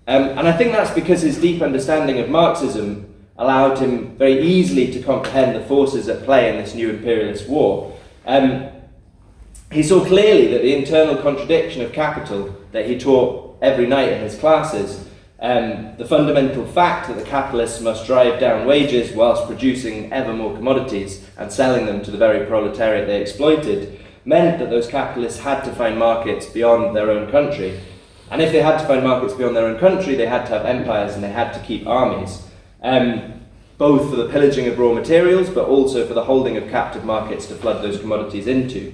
And I think that's because his deep understanding of Marxism allowed him very easily to comprehend the forces at play in this new imperialist war. He saw clearly that the internal contradiction of capital that he taught every night in his classes, the fundamental fact that the capitalists must drive down wages whilst producing ever more commodities and selling them to the very proletariat they exploited, meant that those capitalists had to find markets beyond their own country. And if they had to find markets beyond their own country, they had to have empires and they had to keep armies. Both for the pillaging of raw materials, but also for the holding of captive markets to flood those commodities into.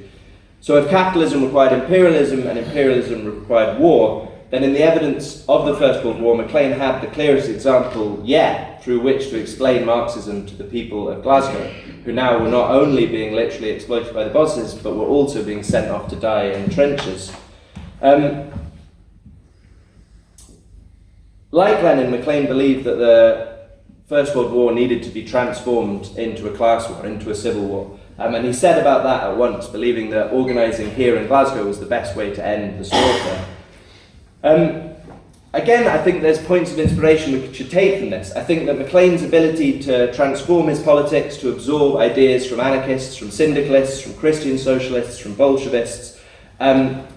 So if capitalism required imperialism and imperialism required war, then in the evidence of the First World War, Maclean had the clearest example yet through which to explain Marxism to the people of Glasgow, who now were not only being literally exploited by the bosses, but were also being sent off to die in the trenches. Like Lenin, Maclean believed that the First World War needed to be transformed into a class war, into a civil war. And he said about that at once, believing that organising here in Glasgow was the best way to end the slaughter. Again, I think there's points of inspiration we should take from this. I think that Maclean's ability to transform his politics, to absorb ideas from anarchists, from syndicalists, from Christian socialists, from Bolshevists,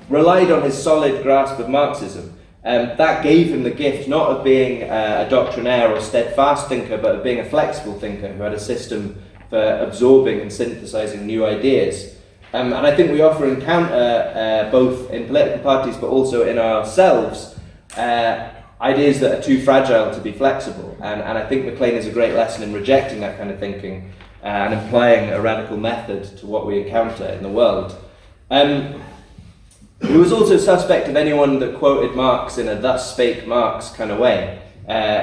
relied on his solid grasp of Marxism. that gave him the gift not of being a doctrinaire or steadfast thinker, but of being a flexible thinker who had a system for absorbing and synthesizing new ideas. And I think we often encounter, both in political parties but also in ourselves, ideas that are too fragile to be flexible. And I think Maclean is a great lesson in rejecting that kind of thinking and applying a radical method to what we encounter in the world. He was also suspect of anyone that quoted Marx in a "thus spake Marx" kind of way.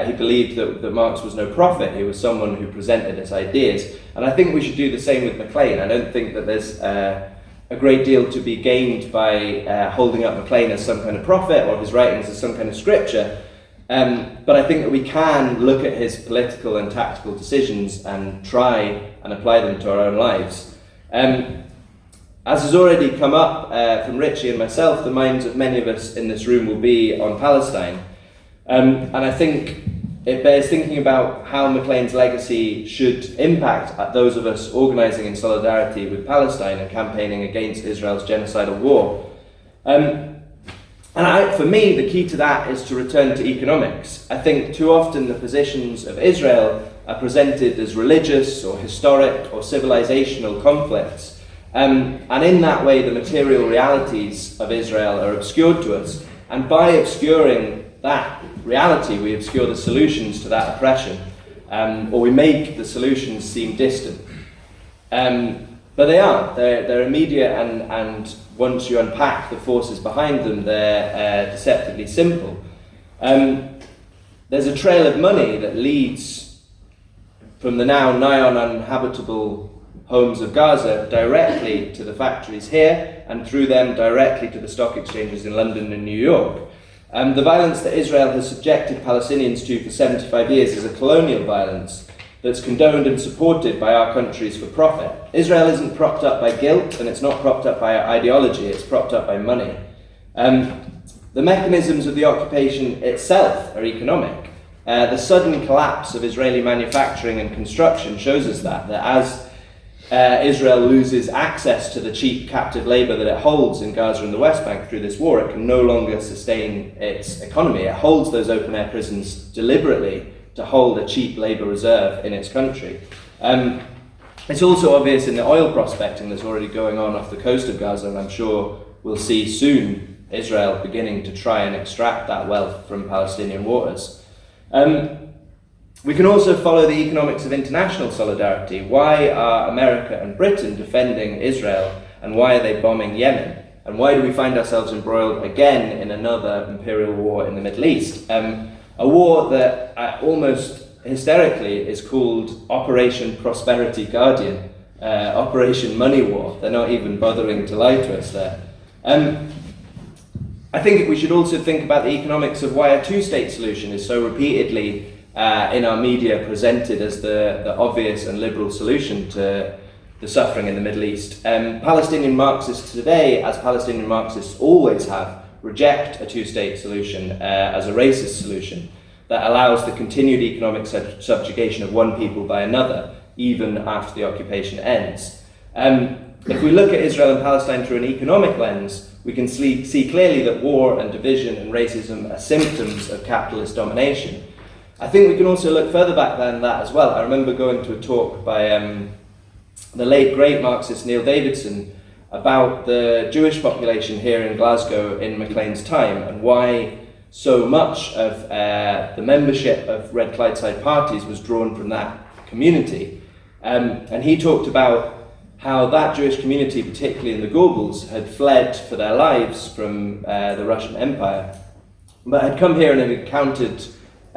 He believed that Marx was no prophet, he was someone who presented his ideas. And I think we should do the same with Maclean. I don't think that there's a great deal to be gained by holding up Maclean as some kind of prophet or his writings as some kind of scripture. But I think that we can look at his political and tactical decisions and try and apply them to our own lives. As has already come up from Richie and myself, the minds of many of us in this room will be on Palestine. And I think it bears thinking about how Maclean's legacy should impact those of us organising in solidarity with Palestine and campaigning against Israel's genocidal war. For me, the key to that is to return to economics. I think too often the positions of Israel are presented as religious or historic or civilizational conflicts. And in that way, the material realities of Israel are obscured to us. And by obscuring that reality, we obscure the solutions to that oppression, or we make the solutions seem distant. But they aren't. They're immediate, and once you unpack the forces behind them, they're deceptively simple. There's a trail of money that leads from the now nigh on uninhabitable homes of Gaza directly to the factories here, and through them directly to the stock exchanges in London and New York. The violence that Israel has subjected Palestinians to for 75 years is a colonial violence that's condoned and supported by our countries for profit. Israel isn't propped up by guilt, and it's not propped up by ideology, it's propped up by money. The mechanisms of the occupation itself are economic. The sudden collapse of Israeli manufacturing and construction shows us that as Israel loses access to the cheap captive labour that it holds in Gaza and the West Bank through this war, it can no longer sustain its economy. It holds those open-air prisons deliberately to hold a cheap labour reserve in its country. It's also obvious in the oil prospecting that's already going on off the coast of Gaza, and I'm sure we'll see soon Israel beginning to try and extract that wealth from Palestinian waters. We can also follow the economics of international solidarity. Why are America and Britain defending Israel, and why are they bombing Yemen? And why do we find ourselves embroiled again in another imperial war in the Middle East? A war that almost hysterically is called Operation Prosperity Guardian, Operation Money War. They're not even bothering to lie to us there. I think we should also think about the economics of why a two-state solution is so repeatedly in our media presented as the obvious and liberal solution to the suffering in the Middle East. Palestinian Marxists today, as Palestinian Marxists always have, reject a two-state solution as a racist solution that allows the continued economic subjugation of one people by another, even after the occupation ends. If we look at Israel and Palestine through an economic lens, we can see clearly that war and division and racism are symptoms of capitalist domination. I think we can also look further back than that as well. I remember going to a talk by the late great Marxist Neil Davidson about the Jewish population here in Glasgow in Maclean's time, and why so much of the membership of Red Clydeside parties was drawn from that community. And he talked about how that Jewish community, particularly in the Gorbals, had fled for their lives from the Russian Empire, but had come here and had encountered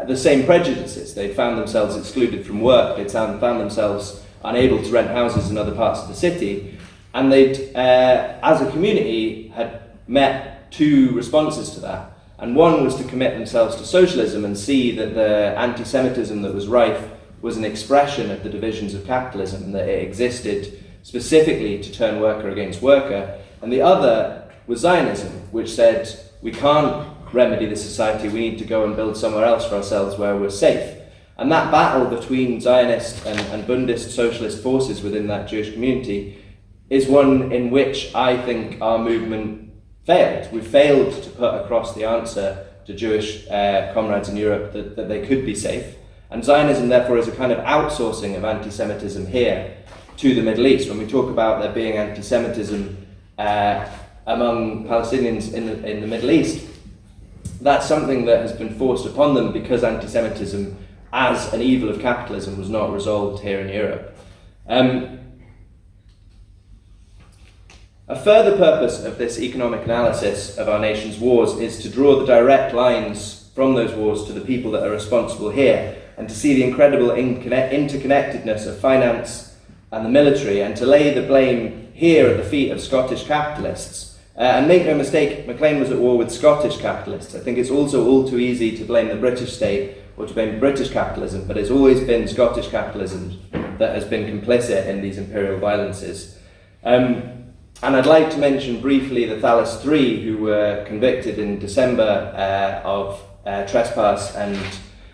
the same prejudices. They'd found themselves excluded from work, they'd found themselves unable to rent houses in other parts of the city, and they'd, as a community, had met two responses to that. And one was to commit themselves to socialism and see that the anti-Semitism that was rife was an expression of the divisions of capitalism, and that it existed specifically to turn worker against worker. And the other was Zionism, which said, we can't remedy the society, we need to go and build somewhere else for ourselves where we're safe. And that battle between Zionist and Bundist socialist forces within that Jewish community is one in which I think our movement failed. We failed to put across the answer to Jewish comrades in Europe that they could be safe. And Zionism, therefore, is a kind of outsourcing of anti-Semitism here to the Middle East. When we talk about there being anti-Semitism among Palestinians in the Middle East, that's something that has been forced upon them because anti-Semitism as an evil of capitalism was not resolved here in Europe. A further purpose of this economic analysis of our nation's wars is to draw the direct lines from those wars to the people that are responsible here, and to see the incredible interconnectedness of finance and the military, and to lay the blame here at the feet of Scottish capitalists. And make no mistake, Maclean was at war with Scottish capitalists. I think it's also all too easy to blame the British state or to blame British capitalism, but it's always been Scottish capitalism that has been complicit in these imperial violences. And I'd like to mention briefly the Thalys 3, who were convicted in December of trespass and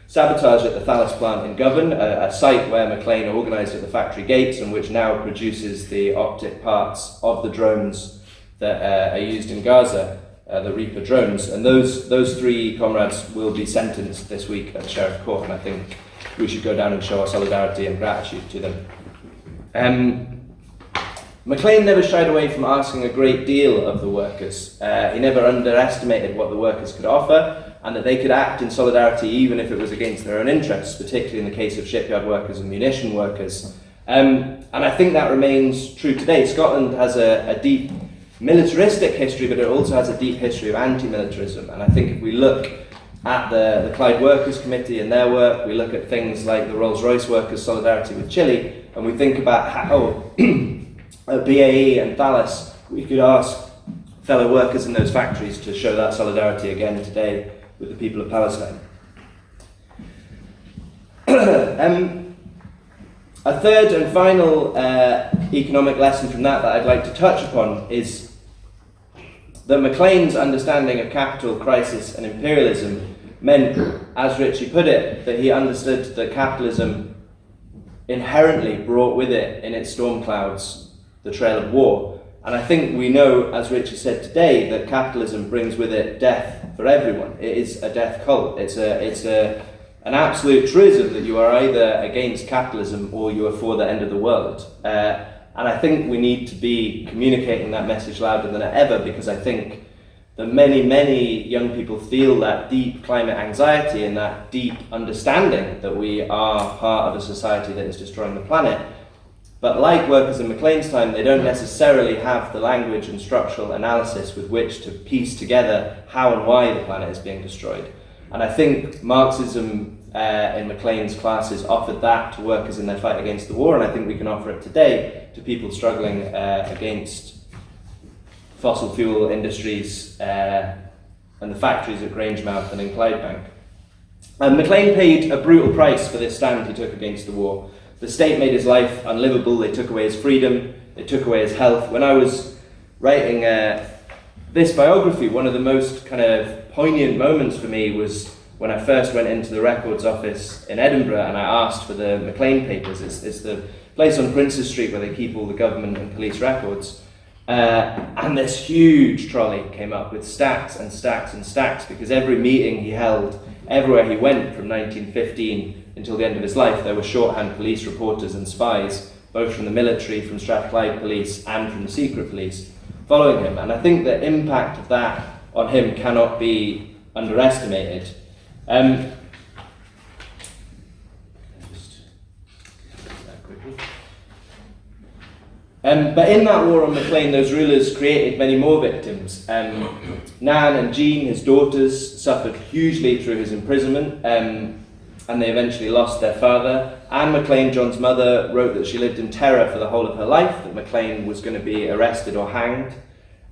sabotage at the Thalys plant in Govan, a site where Maclean organised at the factory gates and which now produces the optic parts of the drones that are used in Gaza, the Reaper drones. And those three comrades will be sentenced this week at the Sheriff Court, and I think we should go down and show our solidarity and gratitude to them. Maclean never shied away from asking a great deal of the workers. He never underestimated what the workers could offer, and that they could act in solidarity even if it was against their own interests, particularly in the case of shipyard workers and munition workers. And I think that remains true today. Scotland has a deep militaristic history, but it also has a deep history of anti-militarism. And I think if we look at the Clyde Workers Committee and their work, we look at things like the Rolls-Royce workers' solidarity with Chile, and we think about how at BAE and Thalys, we could ask fellow workers in those factories to show that solidarity again today with the people of Palestine. A third and final economic lesson from that I'd like to touch upon is that Maclean's understanding of capital, crisis and imperialism meant, as Richie put it, that he understood that capitalism inherently brought with it in its storm clouds the trail of war. And I think we know, as Richie said today, that capitalism brings with it death for everyone. It is a death cult. It's an absolute truism that you are either against capitalism or you are for the end of the world. And I think we need to be communicating that message louder than ever, because I think that many, many young people feel that deep climate anxiety and that deep understanding that we are part of a society that is destroying the planet. But like workers in Maclean's time, they don't necessarily have the language and structural analysis with which to piece together how and why the planet is being destroyed. And I think Marxism in Maclean's classes offered that to workers in their fight against the war, and I think we can offer it today to people struggling against fossil fuel industries and the factories at Grangemouth and in Clydebank. And Maclean paid a brutal price for this stand he took against the war. The state made his life unlivable. They took away his freedom, they took away his health. When I was writing this biography, one of the most kind of poignant moments for me was when I first went into the records office in Edinburgh and I asked for the Maclean papers. It's the place on Princes Street where they keep all the government and police records. And this huge trolley came up with stacks and stacks and stacks, because every meeting he held, everywhere he went from 1915 until the end of his life, there were shorthand police reporters and spies, both from the military, from Strathclyde Police and from the secret police, following him. And I think the impact of that on him cannot be underestimated. But in that war on Maclean, those rulers created many more victims. Nan and Jean, his daughters, suffered hugely through his imprisonment, and they eventually lost their father. Anne Maclean, John's mother, wrote that she lived in terror for the whole of her life, that Maclean was going to be arrested or hanged.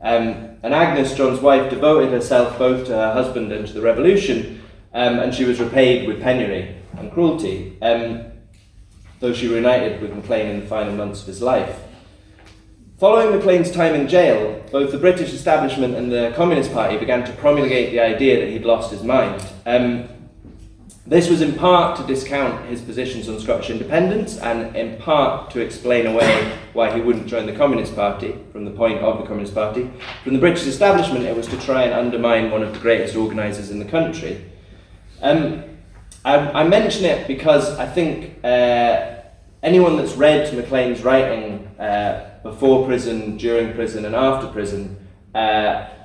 And Agnes, John's wife, devoted herself both to her husband and to the revolution, and she was repaid with penury and cruelty, though she reunited with Maclean in the final months of his life. Following Maclean's time in jail, both the British establishment and the Communist Party began to promulgate the idea that he'd lost his mind. This was in part to discount his positions on Scottish independence and in part to explain away why he wouldn't join the Communist Party, from the point of the Communist Party. From the British establishment, it was to try and undermine one of the greatest organisers in the country. I mention it because I think anyone that's read Maclean's writing before prison, during prison and after prison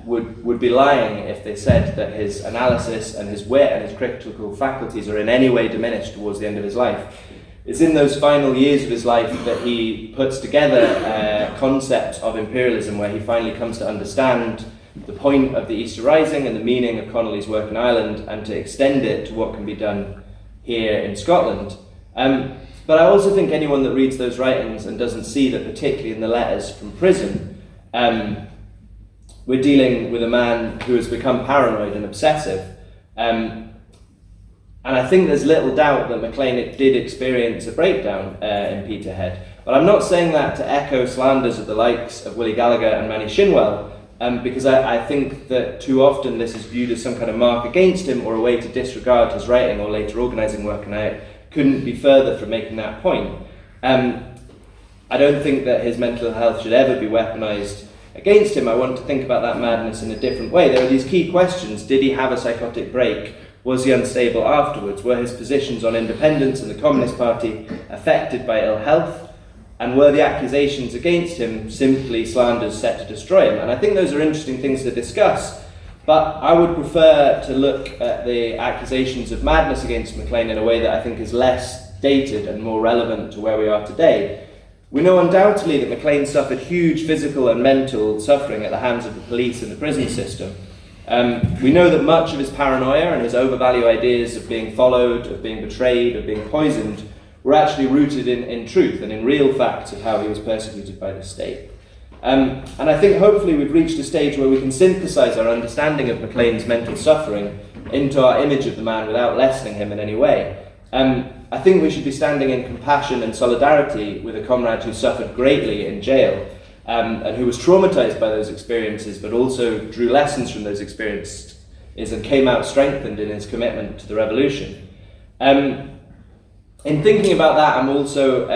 would be lying if they said that his analysis and his wit and his critical faculties are in any way diminished towards the end of his life. It's in those final years of his life that he puts together concepts of imperialism, where he finally comes to understand the point of the Easter Rising and the meaning of Connolly's work in Ireland, and to extend it to what can be done here in Scotland. But I also think anyone that reads those writings and doesn't see that, particularly in the letters from prison, we're dealing with a man who has become paranoid and obsessive. And I think there's little doubt that Maclean did experience a breakdown in Peterhead. But I'm not saying that to echo slanders of the likes of Willie Gallagher and Manny Shinwell, because I think that too often this is viewed as some kind of mark against him or a way to disregard his writing or later organising work, and I couldn't be further from making that point. I don't think that his mental health should ever be weaponised against him. I want to think about that madness in a different way. There are these key questions. Did he have a psychotic break? Was he unstable afterwards? Were his positions on independence and the Communist Party affected by ill health? And were the accusations against him simply slanders set to destroy him? And I think those are interesting things to discuss, but I would prefer to look at the accusations of madness against Maclean in a way that I think is less dated and more relevant to where we are today. We know undoubtedly that Maclean suffered huge physical and mental suffering at the hands of the police and the prison system. We know that much of his paranoia and his overvalue ideas of being followed, of being betrayed, of being poisoned were actually rooted in truth and in real facts of how he was persecuted by the state. And I think hopefully we've reached a stage where we can synthesise our understanding of Maclean's mental suffering into our image of the man without lessening him in any way. I think we should be standing in compassion and solidarity with a comrade who suffered greatly in jail and who was traumatised by those experiences, but also drew lessons from those experiences and came out strengthened in his commitment to the revolution. In thinking about that, I'm also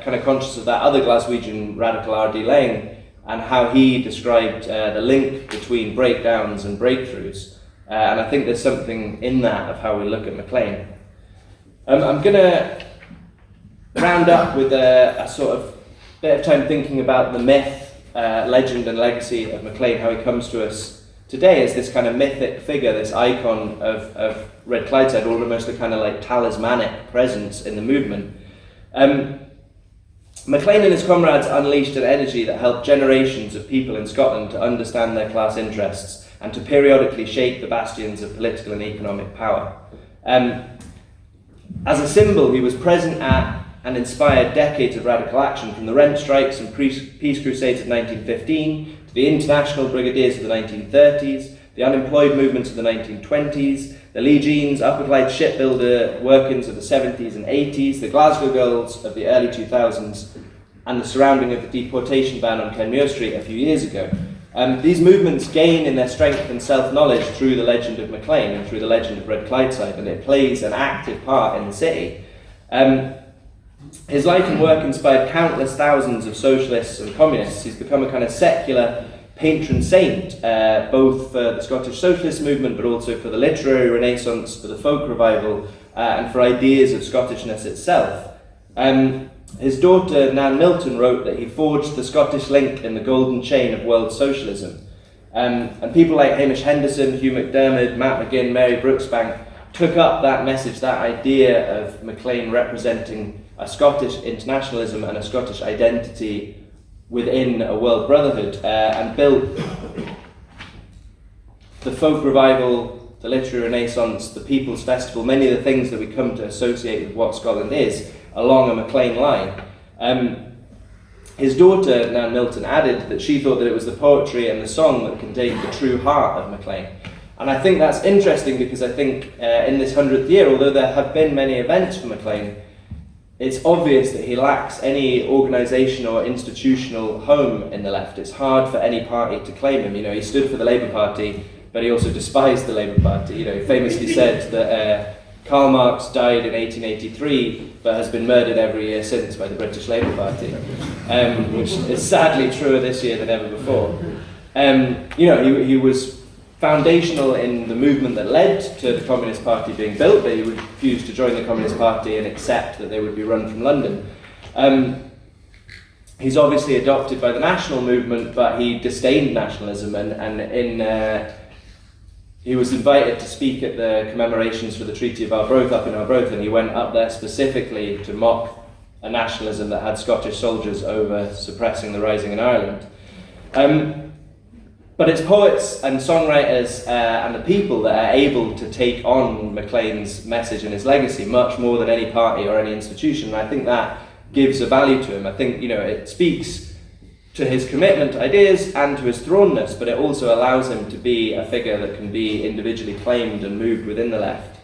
kind of conscious of that other Glaswegian radical R.D. Laing and how he described the link between breakdowns and breakthroughs. And I think there's something in that of how we look at Maclean. I'm going to round up with a sort of bit of time thinking about the myth, legend and legacy of Maclean, how he comes to us today as this kind of mythic figure, this icon of Red Clydeside, almost a kind of like talismanic presence in the movement. Maclean and his comrades unleashed an energy that helped generations of people in Scotland to understand their class interests and to periodically shake the bastions of political and economic power. As a symbol, he was present at and inspired decades of radical action, from the rent strikes and peace crusades of 1915 to the international brigadiers of the 1930s, the unemployed movements of the 1920s, the Lee Jeans, Upper Clyde shipbuilder work-ins of the 70s and 80s, the Glasgow Girls of the early 2000s, and the surrounding of the deportation ban on Kenmure Street a few years ago. These movements gain in their strength and self-knowledge through the legend of Maclean and through the legend of Red Clydeside, and it plays an active part in the city. His life and work inspired countless thousands of socialists and communists. He's become a kind of secular patron saint, both for the Scottish Socialist movement, but also for the literary renaissance, for the folk revival, and for ideas of Scottishness itself. His daughter, Nan Milton, wrote that he forged the Scottish link in the golden chain of world socialism. And people like Hamish Henderson, Hugh McDermott, Matt McGinn, Mary Brooksbank took up that message, that idea of Maclean representing a Scottish internationalism and a Scottish identity within a world brotherhood, and built the folk revival, the literary renaissance, the People's Festival, many of the things that we come to associate with what Scotland is, along a Maclean line. His daughter, Nan Milton, added that she thought that it was the poetry and the song that contained the true heart of Maclean. And I think that's interesting because I think in this 100th year, although there have been many events for Maclean, it's obvious that he lacks any organisational or institutional home in the left. It's hard for any party to claim him. You know, he stood for the Labour Party, but he also despised the Labour Party. You know, he famously said that Karl Marx died in 1883, but has been murdered every year since by the British Labour Party, which is sadly truer this year than ever before. He was foundational in the movement that led to the Communist Party being built, but he refused to join the Communist Party and accept that they would be run from London. He's obviously adopted by the national movement, but he disdained nationalism, he was invited to speak at the commemorations for the Treaty of Arbroath up in Arbroath, and he went up there specifically to mock a nationalism that had Scottish soldiers over suppressing the rising in Ireland. But it's poets and songwriters and the people that are able to take on Maclean's message and his legacy much more than any party or any institution, and I think that gives a value to him. I think it speaks to his commitment to ideas and to his thrownness, but it also allows him to be a figure that can be individually claimed and moved within the left.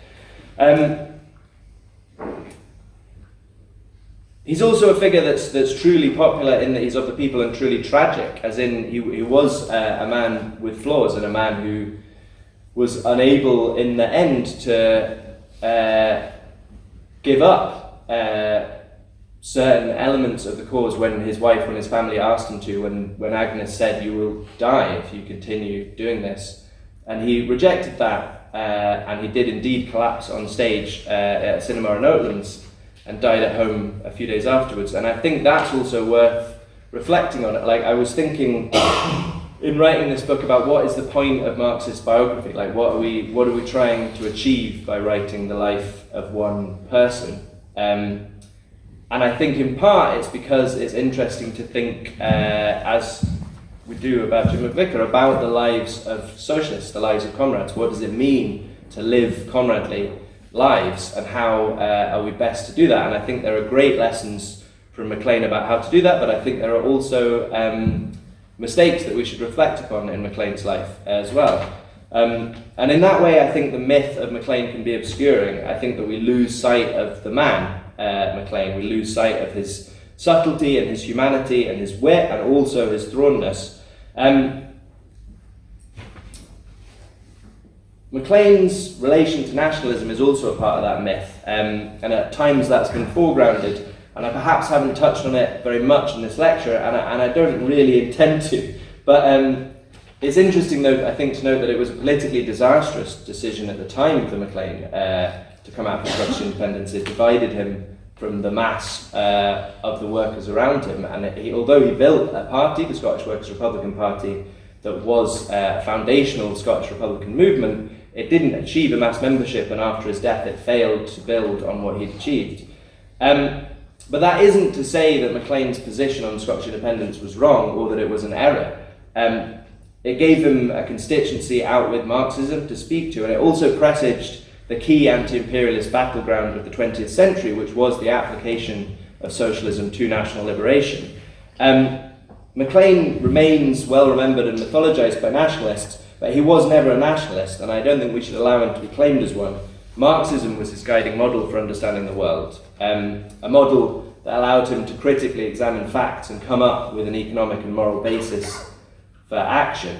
He's also a figure that's truly popular in that he's of the people and truly tragic, as in he was a man with flaws and a man who was unable in the end to give up certain elements of the cause when his wife and his family asked him to, when Agnes said, "You will die if you continue doing this." And he rejected that, and he did indeed collapse on stage at a cinema in Oatlands and died at home a few days afterwards. And I think that's also worth reflecting on it. Like, I was thinking in writing this book about what is the point of Marxist biography? Like, what are we trying to achieve by writing the life of one person? And I think in part it's because it's interesting to think, as we do about Jim McVicar, about the lives of socialists, the lives of comrades. What does it mean to live comradely lives, and how are we best to do that? And I think there are great lessons from Maclean about how to do that, but I think there are also mistakes that we should reflect upon in Maclean's life as well. And in that way, I think the myth of Maclean can be obscuring. I think that we lose sight of the man, Maclean. We lose sight of his subtlety and his humanity and his wit and also his thrownness. Maclean's relation to nationalism is also a part of that myth, and at times that's been foregrounded, and I perhaps haven't touched on it very much in this lecture, and I don't really intend to, but it's interesting though, I think, to note that it was a politically disastrous decision at the time for Maclean to come out for Scottish independence. It divided him from the mass of the workers around him, and although he built a party, the Scottish Workers' Republican Party, that was a foundational Scottish Republican movement, it didn't achieve a mass membership, and after his death it failed to build on what he'd achieved. But that isn't to say that Maclean's position on Scottish independence was wrong or that it was an error. It gave him a constituency out with Marxism to speak to, and it also presaged the key anti-imperialist battleground of the 20th century, which was the application of socialism to national liberation. Maclean remains well remembered and mythologized by nationalists, but he was never a nationalist, and I don't think we should allow him to be claimed as one. Marxism was his guiding model for understanding the world, a model that allowed him to critically examine facts and come up with an economic and moral basis for action.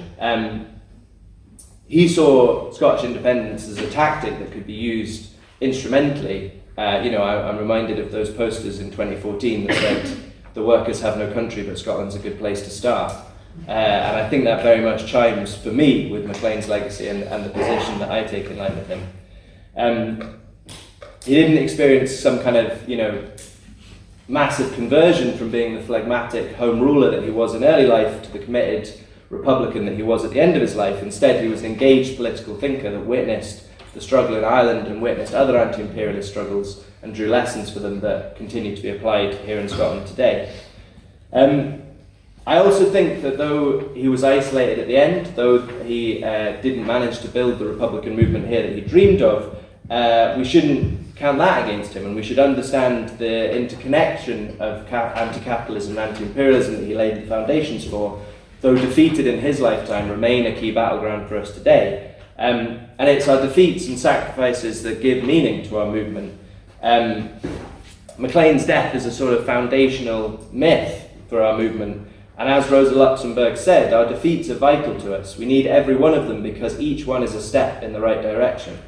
He saw Scottish independence as a tactic that could be used instrumentally. I'm reminded of those posters in 2014 that said, "The workers have no country, but Scotland's a good place to start." And I think that very much chimes for me with Maclean's legacy and the position that I take in line with him. He didn't experience some kind of, massive conversion from being the phlegmatic home ruler that he was in early life to the committed Republican that he was at the end of his life. Instead, he was an engaged political thinker that witnessed the struggle in Ireland and witnessed other anti-imperialist struggles and drew lessons for them that continue to be applied here in Scotland today. I also think that though he was isolated at the end, though he didn't manage to build the Republican movement here that he dreamed of, we shouldn't count that against him, and we should understand the interconnection of anti-capitalism and anti-imperialism that he laid the foundations for, though defeated in his lifetime, remain a key battleground for us today. And it's our defeats and sacrifices that give meaning to our movement. Maclean's death is a sort of foundational myth for our movement. And as Rosa Luxemburg said, our defeats are vital to us. We need every one of them because each one is a step in the right direction.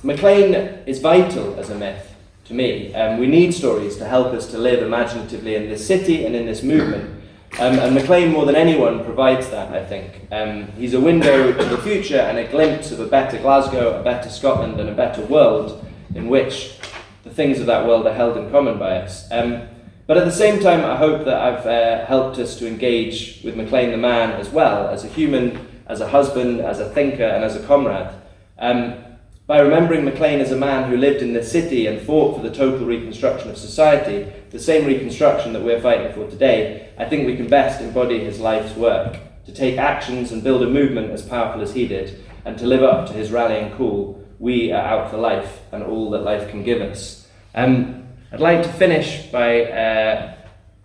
Maclean is vital as a myth to me. We need stories to help us to live imaginatively in this city and in this movement. And Maclean, more than anyone, provides that, I think. He's a window to the future and a glimpse of a better Glasgow, a better Scotland, and a better world in which the things of that world are held in common by us. But at the same time, I hope that I've helped us to engage with Maclean the man as well, as a human, as a husband, as a thinker, and as a comrade. By remembering Maclean as a man who lived in this city and fought for the total reconstruction of society, the same reconstruction that we're fighting for today, I think we can best embody his life's work, to take actions and build a movement as powerful as he did, and to live up to his rallying call, "We are out for life and all that life can give us." I'd like to finish by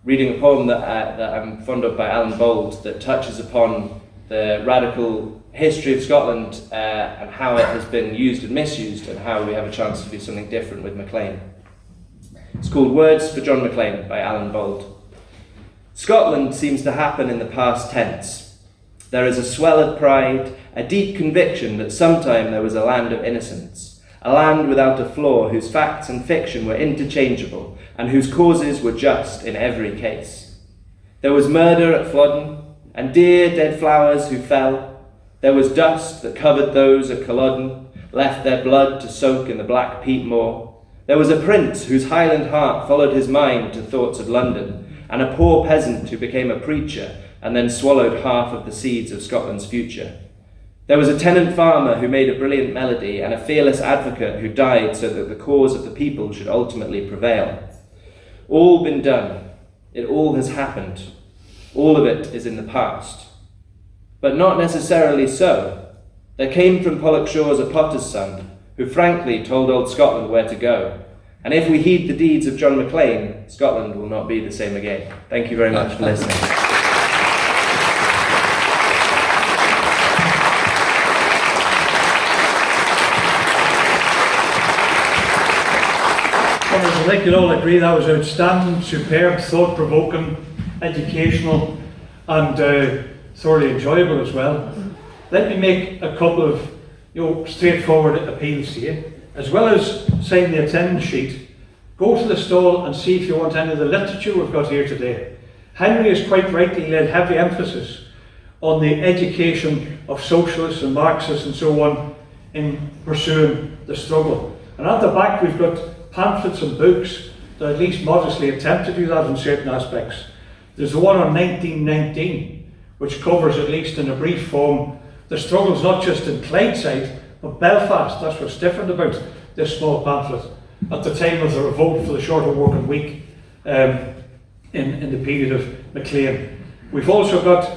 reading a poem that I'm fond of by Alan Bold that touches upon the radical history of Scotland and how it has been used and misused, and how we have a chance to do something different with Maclean. It's called Words for John Maclean by Alan Bold. Scotland seems to happen in the past tense. There is a swell of pride, a deep conviction that sometime there was a land of innocence, a land without a flaw, whose facts and fiction were interchangeable, and whose causes were just in every case. There was murder at Flodden, and dear dead flowers who fell. There was dust that covered those at Culloden, left their blood to soak in the black peat moor. There was a prince whose Highland heart followed his mind to thoughts of London, and a poor peasant who became a preacher and then swallowed half of the seeds of Scotland's future. There was a tenant farmer who made a brilliant melody, and a fearless advocate who died so that the cause of the people should ultimately prevail. All been done. It all has happened. All of it is in the past. But not necessarily so. There came from Pollokshaws a potter's son, who frankly told old Scotland where to go. And if we heed the deeds of John Maclean, Scotland will not be the same again. Thank you very much for listening. I think you'll all agree that was outstanding, superb, thought-provoking, educational, and thoroughly enjoyable as well. Let me make a couple of straightforward appeals to you. As well as sign the attendance sheet, go to the stall and see if you want any of the literature we've got here today. Henry has quite rightly laid heavy emphasis on the education of socialists and Marxists and so on in pursuing the struggle. And at the back we've got pamphlets and books that at least modestly attempt to do that in certain aspects. There's the one on 1919, which covers, at least in a brief form, the struggles not just in Clydeside, but Belfast. That's what's different about this small pamphlet. At the time of the revolt for the shorter working week in the period of Maclean. We've also got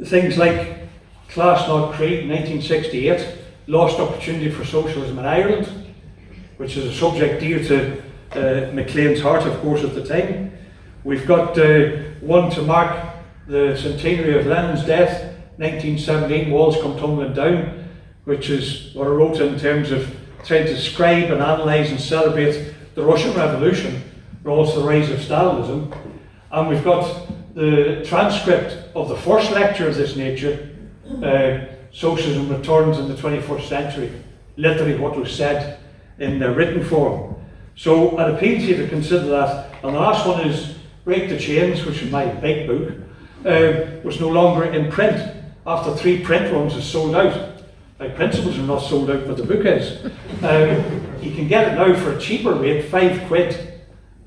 things like Class Not Creed, 1968, Lost Opportunity for Socialism in Ireland, which is a subject dear to Maclean's heart, of course, at the time. We've got one to mark the centenary of Lenin's death, 1917, Walls Come Tumbling Down, which is what I wrote in terms of trying to describe and analyse and celebrate the Russian Revolution, but also the rise of Stalinism. And we've got the transcript of the first lecture of this nature, Socialism Returns in the 21st Century, literally what was said in the written form. So I'd appeal to you to consider that. And the last one is Break the Chains, which is my big book, was no longer in print after 3 print runs is sold out. My principles are not sold out, but the book is. You can get it now for a cheaper rate, £5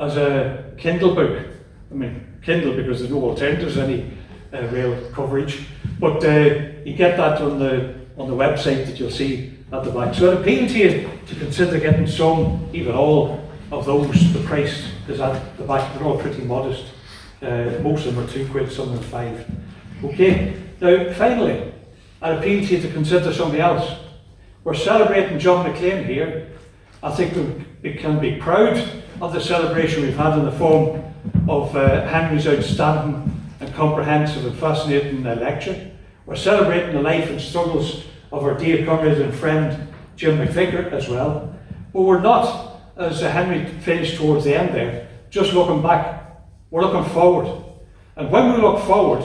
as a Kindle book. I mean, Kindle because there's no alternatives, any real coverage. But you get that on the website that you'll see at the back. So I'd appeal to you to consider getting some, even all of those. The price is at the back. They're all pretty modest. Most of them are £2, some of them £5. Okay. Now, finally, I appeal to you to consider something else. We're celebrating John Maclean here. I think we can be proud of the celebration we've had in the form of Henry's outstanding and comprehensive and fascinating lecture. We're celebrating the life and struggles of our dear comrade and friend Jim McVicar as well. But we're not, as Henry finished towards the end there, just looking back. We're looking forward. And when we look forward,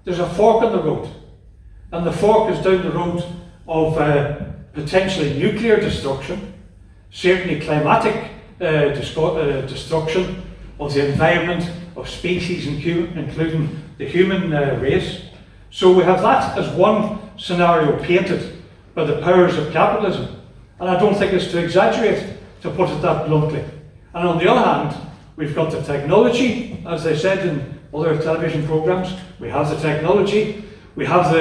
there's a fork in the road. And the fork is down the road of potentially nuclear destruction, certainly climatic destruction of the environment, of species, including the human race. So we have that as one scenario painted by the powers of capitalism. And I don't think it's to exaggerate to put it that bluntly. And on the other hand, we've got the technology, as they said in other television programs. We have the technology, we have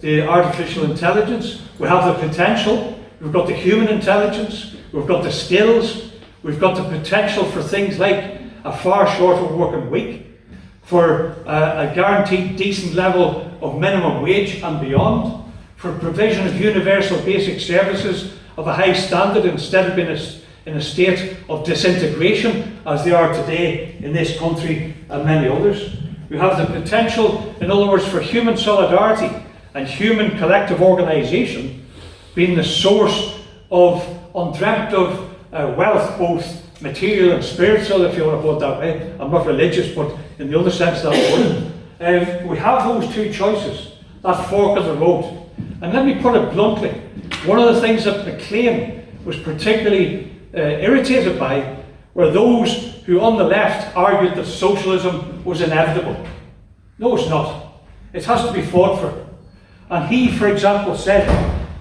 the artificial intelligence, we have the potential, we've got the human intelligence, we've got the skills, we've got the potential for things like a far shorter working week, for a guaranteed decent level of minimum wage and beyond, for provision of universal basic services of a high standard instead of being in a state of disintegration as they are today in this country and many others. We have the potential, in other words, for human solidarity and human collective organisation being the source of undreamt of wealth, both material and spiritual, if you want to put it that way. I'm not religious, but in the other sense that word. We have those two choices, that fork of the road. And let me put it bluntly, one of the things that Maclean was particularly irritated by were those who on the left argued that socialism was inevitable. No, it's not. It has to be fought for. And he, for example, said,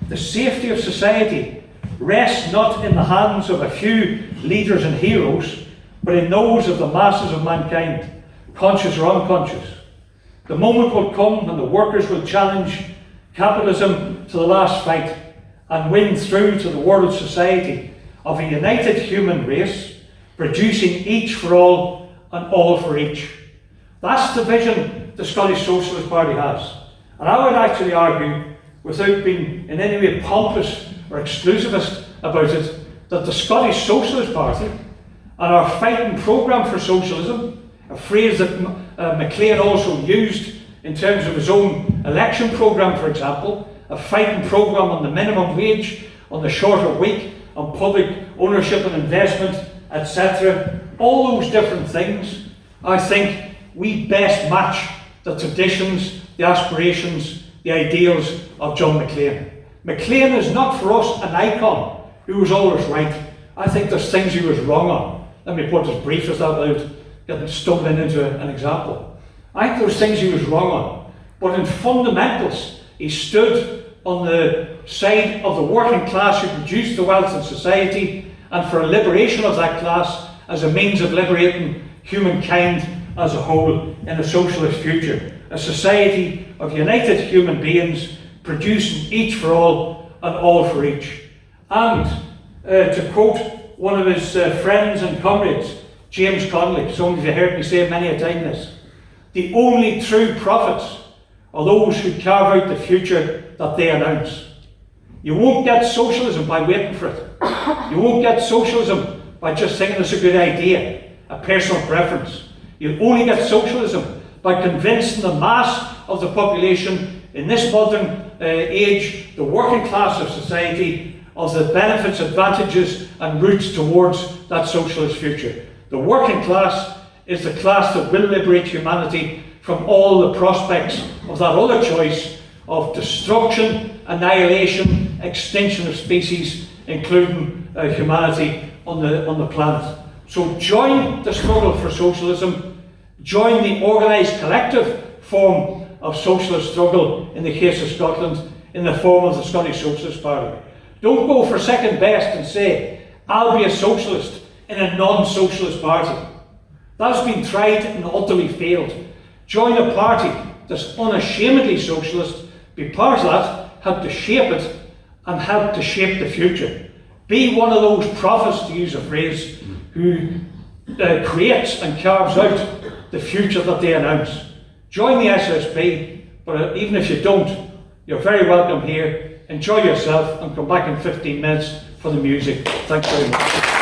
the safety of society rests not in the hands of a few leaders and heroes, but in those of the masses of mankind, conscious or unconscious. The moment will come when the workers will challenge capitalism to the last fight and win through to the world society of a united human race, producing each for all and all for each. That's the vision the Scottish Socialist Party has. And I would actually argue, without being in any way pompous or exclusivist about it, that the Scottish Socialist Party and our fighting programme for socialism, a phrase that Maclean also used in terms of his own election programme, for example, a fighting programme on the minimum wage, on the shorter week, on public ownership and investment, etc. All those different things, I think we best match the traditions, the aspirations, the ideals of John Maclean. Maclean is not for us an icon who was always right. I think there's things he was wrong on. Let me put it as brief as that without getting stumbling into an example. I think there's things he was wrong on. But in fundamentals, he stood on the side of the working class who produced the wealth in society and for a liberation of that class as a means of liberating humankind as a whole in a socialist future. A society of united human beings producing each for all and all for each. And to quote one of his friends and comrades, James Connolly, some of you heard me say many a time this, the only true prophets are those who carve out the future that they announce. You won't get socialism by waiting for it. You won't get socialism by just thinking it's a good idea, a personal preference. You'll only get socialism by convincing the mass of the population in this modern age, the working class of society, of the benefits, advantages and routes towards that socialist future. The working class is the class that will liberate humanity from all the prospects of that other choice of destruction, annihilation, extinction of species, including humanity on the planet. So join the struggle for socialism, join the organised collective form of socialist struggle in the case of Scotland in the form of the Scottish Socialist Party. Don't go for second best and say, I'll be a socialist in a non-socialist party. That's been tried and utterly failed. Join a party that's unashamedly socialist, be part of that, help to shape it and help to shape the future. Be one of those prophets, to use a phrase, who creates and carves out the future that they announce. Join the SSP, but even if you don't, you're very welcome here. Enjoy yourself and come back in 15 minutes for the music. Thanks very much.